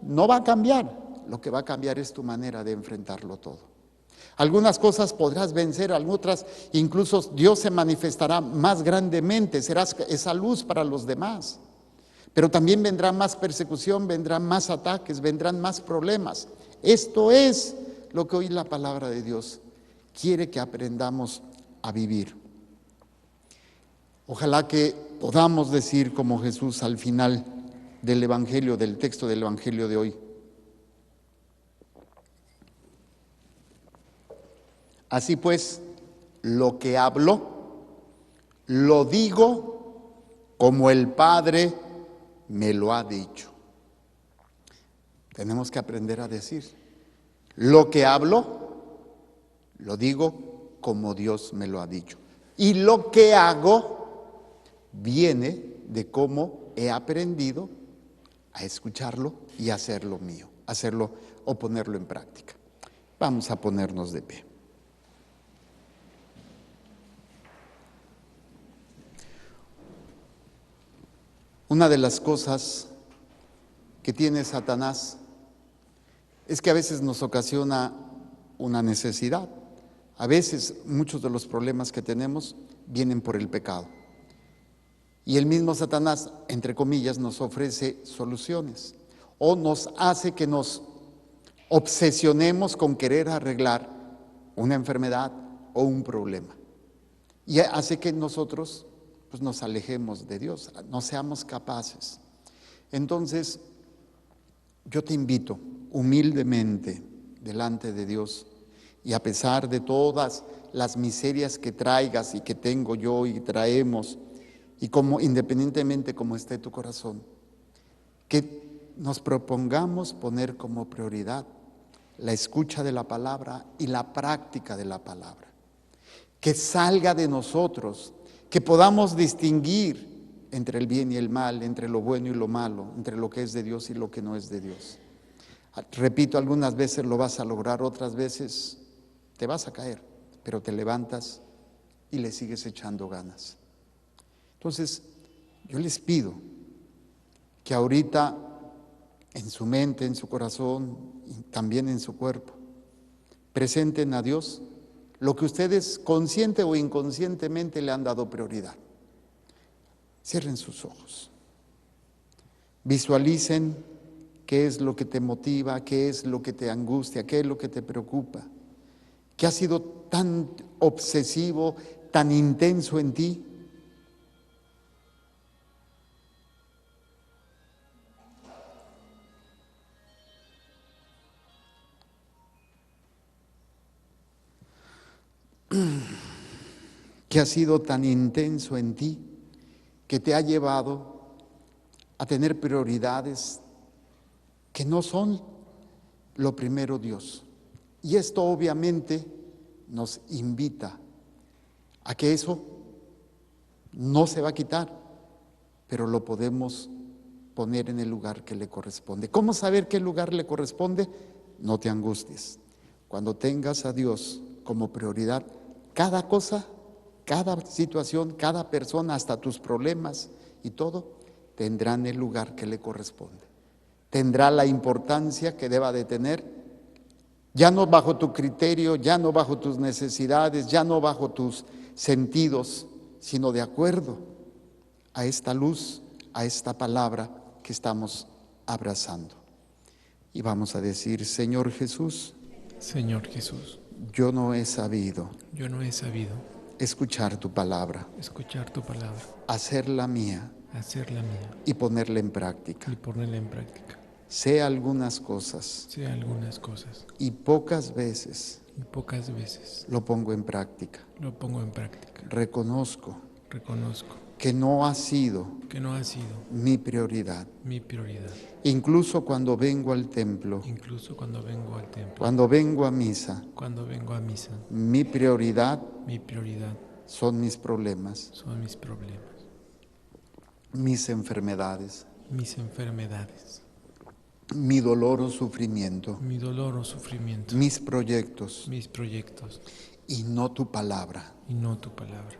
no va a cambiar, lo que va a cambiar es tu manera de enfrentarlo todo. Algunas cosas podrás vencer, otras incluso Dios se manifestará más grandemente, serás esa luz para los demás. Pero también vendrá más persecución, vendrán más ataques, vendrán más problemas. Esto es lo que hoy la palabra de Dios quiere que aprendamos a vivir. Ojalá que podamos decir como Jesús al final del Evangelio, del texto del Evangelio de hoy: así pues, lo que hablo, lo digo como el Padre me lo ha dicho. Tenemos que aprender a decir: lo que hablo, lo digo como Dios me lo ha dicho. Y lo que hago viene de cómo he aprendido a escucharlo y hacerlo mío, hacerlo o ponerlo en práctica. Vamos a ponernos de pie. Una de las cosas que tiene Satanás es que a veces nos ocasiona una necesidad. A veces muchos de los problemas que tenemos vienen por el pecado. Y el mismo Satanás, entre comillas, nos ofrece soluciones o nos hace que nos obsesionemos con querer arreglar una enfermedad o un problema. Y hace que nosotros nos alejemos de Dios, no seamos capaces. Entonces, yo te invito humildemente delante de Dios, y a pesar de todas las miserias que traigas y que tengo yo y traemos, y como independientemente como esté tu corazón, que nos propongamos poner como prioridad la escucha de la palabra y la práctica de la palabra. Que salga de nosotros, que podamos distinguir entre el bien y el mal, entre lo bueno y lo malo, entre lo que es de Dios y lo que no es de Dios. Repito, algunas veces lo vas a lograr, otras veces te vas a caer, pero te levantas y le sigues echando ganas. Entonces, yo les pido que ahorita en su mente, en su corazón y también en su cuerpo, presenten a Dios lo que ustedes consciente o inconscientemente le han dado prioridad. Cierren sus ojos. Visualicen qué es lo que te motiva, qué es lo que te angustia, qué es lo que te preocupa, qué ha sido tan obsesivo, tan intenso en ti. Que ha sido tan intenso en ti, que te ha llevado a tener prioridades que no son lo primero Dios. Y esto obviamente nos invita a que eso no se va a quitar, pero lo podemos poner en el lugar que le corresponde. ¿Cómo saber qué lugar le corresponde? No te angusties. Cuando tengas a Dios como prioridad, cada cosa, cada situación, cada persona, hasta tus problemas y todo, tendrán el lugar que le corresponde. Tendrá la importancia que deba de tener, ya no bajo tu criterio, ya no bajo tus necesidades, ya no bajo tus sentidos, sino de acuerdo a esta luz, a esta palabra que estamos abrazando. Y vamos a decir: Señor Jesús, Señor Jesús, yo no he sabido yo no he sabido escuchar tu palabra, escuchar tu palabra, hacerla mía, hacerla mía y ponerla en práctica. y ponerla en práctica. Sé algunas cosas Sé algunas cosas y pocas veces y pocas veces lo pongo en práctica. lo pongo en práctica. Reconozco Reconozco que no ha sido que no ha sido mi prioridad. mi prioridad. Incluso cuando vengo al templo, Incluso cuando vengo al templo, cuando vengo a misa, cuando vengo a misa, mi prioridad mi prioridad son mis problemas, son mis problemas, mis enfermedades, mis enfermedades, mi dolor o sufrimiento, mi dolor o sufrimiento, mis proyectos mis proyectos y no tu palabra. y no tu palabra.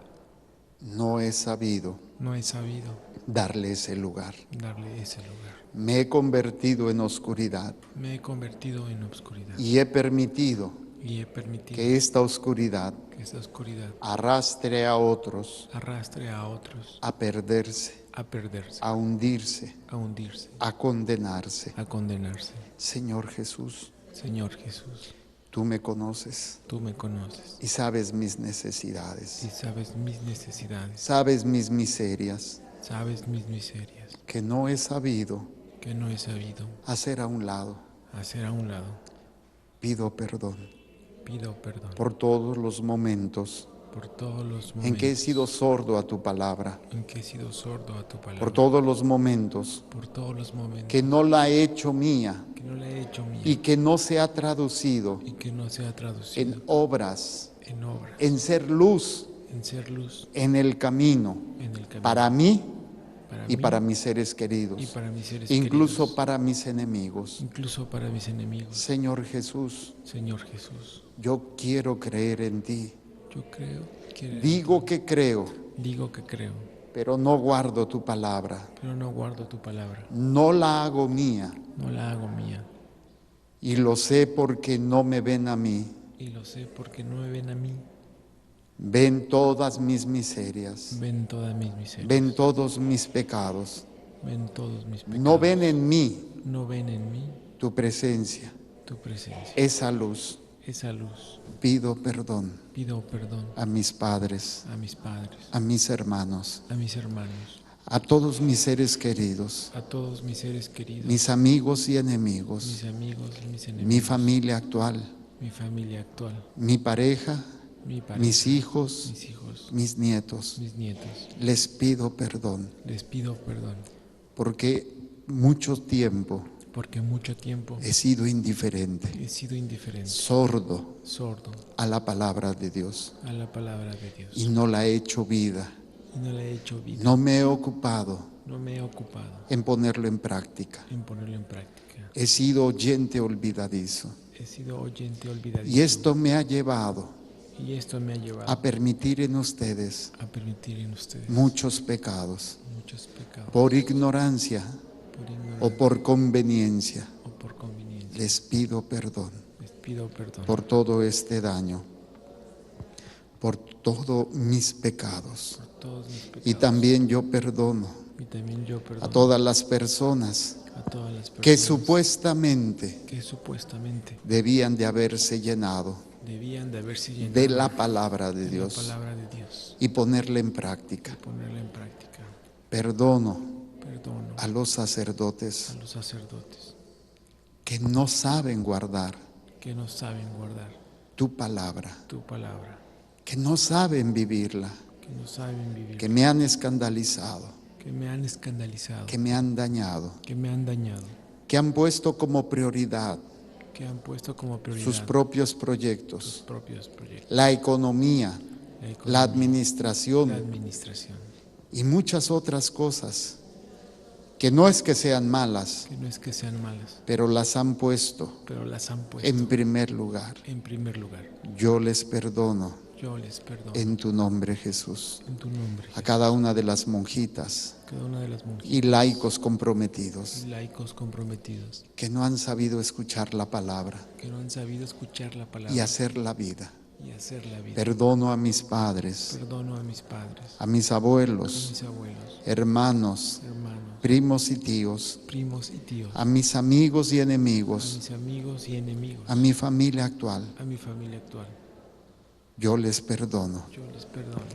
No he sabido No he sabido darle ese lugar. darle ese lugar. Me he convertido en oscuridad Me he convertido en obscuridad y he permitido y he permitido que esta oscuridad que esa oscuridad arrastre a otros arrastre a otros a perderse, a perderse, a hundirse, a hundirse, a condenarse. a condenarse. Señor Jesús, Señor Jesús, tú me conoces tú me conoces y sabes mis y necesidades, sabes mis necesidades, sabes mis miserias, sabes mis miserias, que no he sabido que no he sabido hacer a un lado. hacer a un lado. Pido perdón Pido perdón por todos los momentos por todos los en que he momentos sido sordo a tu palabra, en que he sido sordo a tu por palabra, todos los momentos por todos los momentos que no la he hecho mía que no la he hecho mía y que no se ha traducido y que no se ha traducido en obras, en obras, en ser luz en ser luz en el camino en el camino para mí para y mí para mis seres y queridos, para mis seres incluso queridos, para mis enemigos. incluso para mis enemigos. Señor Jesús, Señor Jesús, yo quiero creer en ti. yo creo que Digo que creo, digo que creo, pero no guardo tu palabra. pero no guardo tu palabra, No la hago mía no la hago mía, y lo sé porque no me ven a mí. y lo sé porque no me ven a mí, Ven todas mis miserias, ven todas mis miserias, ven todos mis pecados. ven todos mis pecados, No ven en mí no ven en mí tu presencia, tu presencia, esa luz. esa luz. Pido perdón Pido perdón a mis padres, a mis padres, a mis hermanos, a mis hermanos, a todos mis seres queridos, a todos mis seres queridos, mis amigos y mis enemigos, amigos y mis enemigos, mi familia actual, mi familia actual, mi pareja, mi pareja, mis hijos, mis hijos, mis nietos. mis nietos. Les pido perdón Les pido perdón porque mucho tiempo porque mucho tiempo he sido indiferente, he sido indiferente, sordo sordo a la palabra de Dios a la palabra de Dios y no la he hecho vida. y no le he hecho vida, No me he ocupado no me he ocupado en ponerlo en práctica. en ponerlo en práctica. He sido oyente olvidadizo He sido oyente olvidadizo y esto me ha llevado y esto me ha llevado a permitir en ustedes a permitir en ustedes muchos pecados muchos pecados por ignorancia por ignorancia o por conveniencia. o por conveniencia. Les pido perdón Les pido perdón por todo este daño, por todos mis pecados. por todos mis pecados. Y también yo perdono Y también yo a perdono todas las personas a todas las que personas supuestamente que supuestamente debían de haberse llenado debían de haberse llenado de la palabra de de la Dios palabra de Dios y ponerla en práctica. y ponerla en práctica. Perdono Perdono a los a sacerdotes los sacerdotes que no saben guardar que no saben guardar tu palabra, tu palabra, que no saben vivirla, que no saben vivir, que me han escandalizado, que me han escandalizado, que me han dañado, que me han dañado, que han puesto como prioridad que han puesto como prioridad sus propios sus proyectos, propios proyectos, la economía, la la economía, la administración administración, y muchas otras cosas que no es que sean malas, que no es que sean malas, pero las han puesto pero las han puesto en primer lugar. en primer lugar. Yo les perdono Yo les perdono en tu nombre, Jesús, en tu nombre, a cada una de las monjitas cada una de las mujeres y laicos comprometidos y laicos comprometidos que no han sabido escuchar la palabra que no han sabido escuchar la palabra y hacer la vida. y hacer la vida. Perdono a mis padres, Perdono a mis padres, a mis a abuelos, mis abuelos, hermanos, hermanos, primos y tíos, primos y tíos, a mis amigos y a enemigos, mis amigos y enemigos, a mi familia actual. a mi familia actual. Yo les perdono Yo les perdono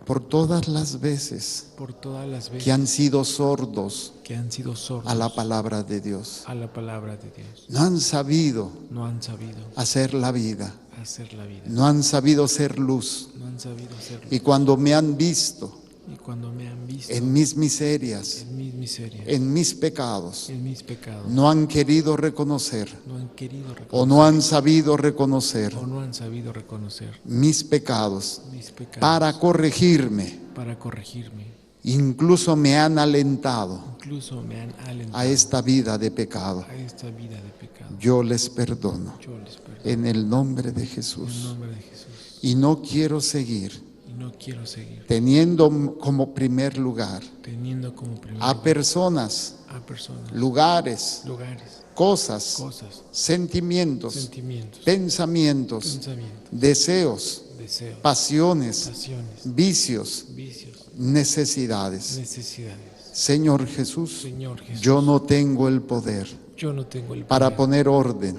por todas las veces por todas las veces que han sido sordos que han sido sordos a la palabra de Dios. a la palabra de Dios. No han sabido No han sabido hacer la vida, hacer la vida. no han sabido ser luz. No han sabido hacerlo. Y cuando me han visto Y cuando me han visto en mis miserias, en mis miserias, en mis pecados, en mis pecados, no han querido reconocer no han querido reconocer o no han sabido reconocer o no han sabido reconocer mis pecados mis pecados para corregirme. para corregirme. Incluso me han alentado Incluso me han alentado a esta vida de pecado. a esta vida de pecado. Yo les perdono Yo les perdono en el nombre de en el Jesús. nombre de Jesús. Y no quiero seguir Y no quiero seguir teniendo como primer lugar teniendo como primer a personas, a personas, lugares, lugares, cosas, cosas, sentimientos, sentimientos, pensamientos, pensamientos, deseos, deseos, pasiones, pasiones, vicios, vicios, necesidades. necesidades. Señor Jesús, Señor Jesús, yo no tengo el poder yo no tengo el para poder poner orden,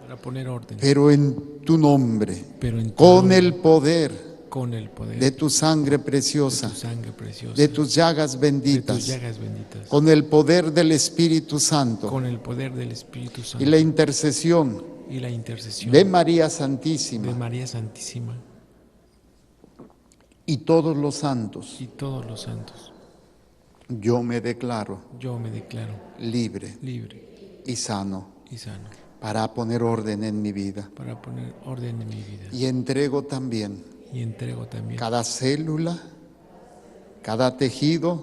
para poner orden, pero en tu nombre, pero en tu con nombre, el poder con el poder de tu sangre de preciosa, tu sangre preciosa, de tus llagas de tus benditas, llagas benditas, con el poder del Espíritu Santo con el poder del Espíritu y Santo la intercesión y la intercesión de María de Santísima María Santísima y todos los santos, y todos los santos. yo me declaro Yo me declaro libre libre y sano y sano para poner orden en mi vida. para poner orden en mi vida. Y entrego también Y entrego también cada célula, cada tejido,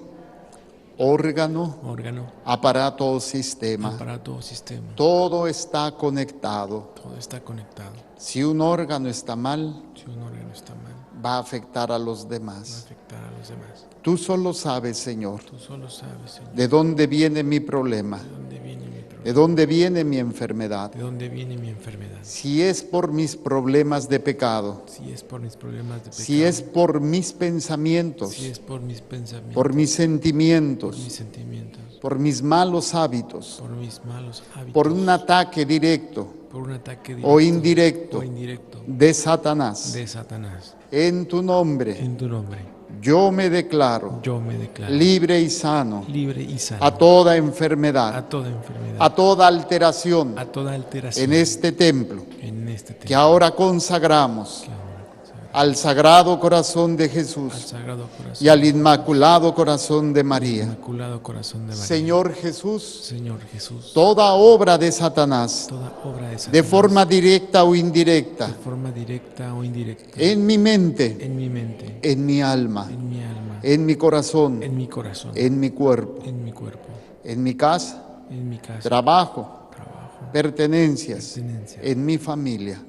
órgano, órgano, aparato o sistema. aparato o sistema. Todo está conectado. Todo está conectado. Si un órgano está mal, Si un órgano está mal, va a afectar a los va a demás. afectar a los demás. Tú solo sabes, Señor, Tú solo sabes, Señor, de dónde viene mi problema, de dónde viene mi problema, de dónde viene mi enfermedad. de dónde viene mi enfermedad. Si es por mis problemas de pecado, Si es por mis problemas de pecado, si es por mis pensamientos, si es por mis pensamientos, por mis por sentimientos, mis sentimientos, por mis malos hábitos, por mis malos hábitos, por un ataque directo por un ataque o directo indirecto o indirecto de Satanás, de Satanás. en tu nombre, En tu nombre, yo me declaro yo me declaro libre y sano libre y sano a toda enfermedad, a toda enfermedad, a toda alteración a toda alteración en este templo en este que templo ahora consagramos que ahora consagramos al Sagrado Corazón de al Jesús Sagrado Corazón y al Inmaculado Corazón de María. Inmaculado Corazón de María. Señor Jesús, Señor Jesús, toda obra de Satanás, toda obra de Satanás, de forma directa o de indirecta, forma directa o indirecta, en mi mente, en mi mente, en mi alma, en mi alma, en mi corazón, en mi corazón, en mi cuerpo, en mi cuerpo, en mi casa, en mi casa, trabajo, trabajo, pertenencias, pertenencias, en mi familia.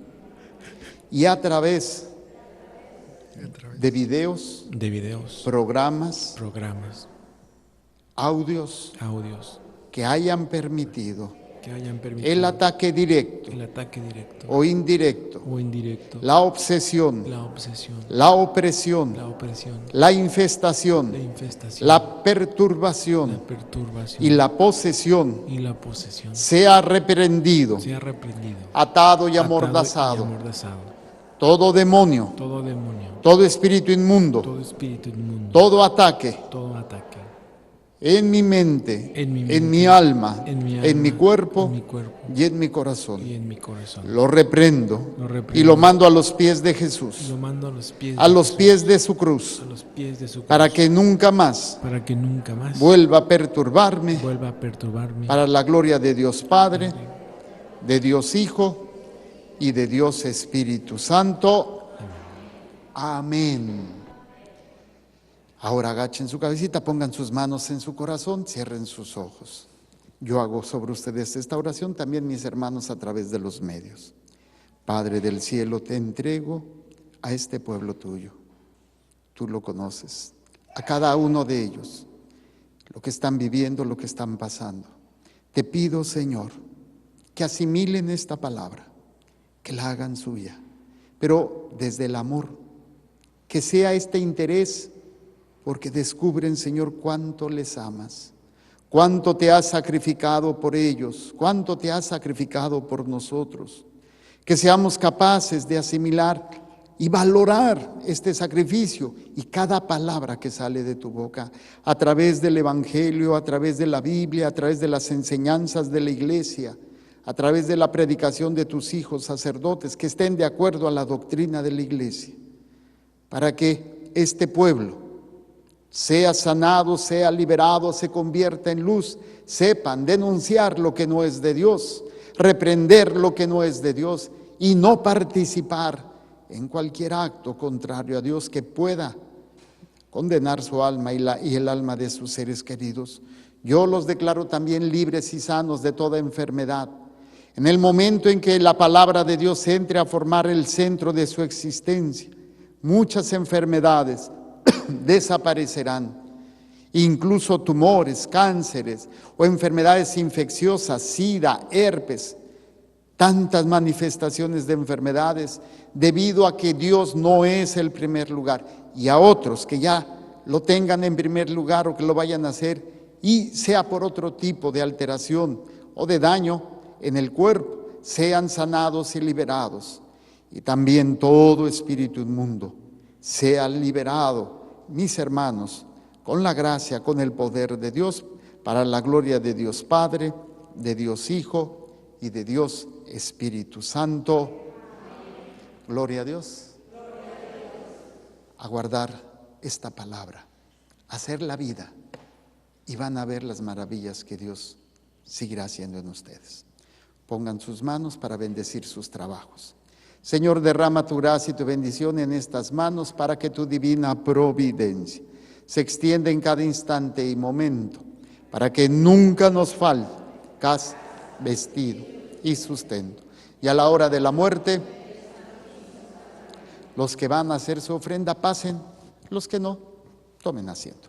Y a través de videos, de videos, programas, programas, audios audios que hayan permitido que hayan permitido el ataque directo el ataque directo o indirecto, o indirecto, la obsesión, la obsesión, la opresión, la opresión, la la infestación, infestación, la perturbación la perturbación y la posesión y la posesión sea reprendido, sea reprendido, atado y atado y amordazado. amordazado. Todo demonio, Todo demonio, todo espíritu inmundo, todo espíritu inmundo, todo ataque todo ataque en mi mente, en mi en mi mente, alma, en mi en alma, mi cuerpo en mi cuerpo y en mi corazón. y en mi corazón. Lo reprendo Lo y reprendo lo mando a los pies de y Jesús, lo mando a los pies a de los Jesús, pies de su cruz, a los pies de su cruz, para que nunca más para que nunca más vuelva a perturbarme, vuelva a perturbarme, para la gloria de Dios Padre, de Dios Hijo y de Dios Espíritu Santo. Amén. Ahora agachen su cabecita, pongan sus manos en su corazón, cierren sus ojos. Yo hago sobre ustedes esta oración, también mis hermanos a través de los medios. Padre del cielo, te entrego a este pueblo tuyo. Tú lo conoces, a cada uno de ellos, lo que están viviendo, lo que están pasando. Te pido, Señor, que asimilen esta palabra, que la hagan suya, pero desde el amor, que sea este interés, porque descubren, Señor, cuánto les amas, cuánto te has sacrificado por ellos, cuánto te has sacrificado por nosotros, que seamos capaces de asimilar y valorar este sacrificio y cada palabra que sale de tu boca, a través del Evangelio, a través de la Biblia, a través de las enseñanzas de la iglesia, a través de la predicación de tus hijos sacerdotes que estén de acuerdo a la doctrina de la iglesia, para que este pueblo sea sanado, sea liberado, se convierta en luz, sepan denunciar lo que no es de Dios, reprender lo que no es de Dios y no participar en cualquier acto contrario a Dios que pueda condenar su alma y el alma de sus seres queridos. Yo los declaro también libres y sanos de toda enfermedad. En el momento en que la palabra de Dios entre a formar el centro de su existencia, muchas enfermedades desaparecerán, incluso tumores, cánceres o enfermedades infecciosas, sida, herpes, tantas manifestaciones de enfermedades debido a que Dios no es el primer lugar, y a otros que ya lo tengan en primer lugar o que lo vayan a hacer y sea por otro tipo de alteración o de daño en el cuerpo, sean sanados y liberados. Y también todo espíritu inmundo sea liberado, mis hermanos, con la gracia, con el poder de Dios, para la gloria de Dios Padre, de Dios Hijo y de Dios Espíritu Santo. Gloria a Dios. A guardar esta palabra, a hacer la vida, y van a ver las maravillas que Dios seguirá haciendo en ustedes. Pongan sus manos para bendecir sus trabajos. Señor, derrama tu gracia y tu bendición en estas manos para que tu divina providencia se extienda en cada instante y momento, para que nunca nos falte casa, vestido y sustento. Y a la hora de la muerte, los que van a hacer su ofrenda pasen, los que no, tomen asiento.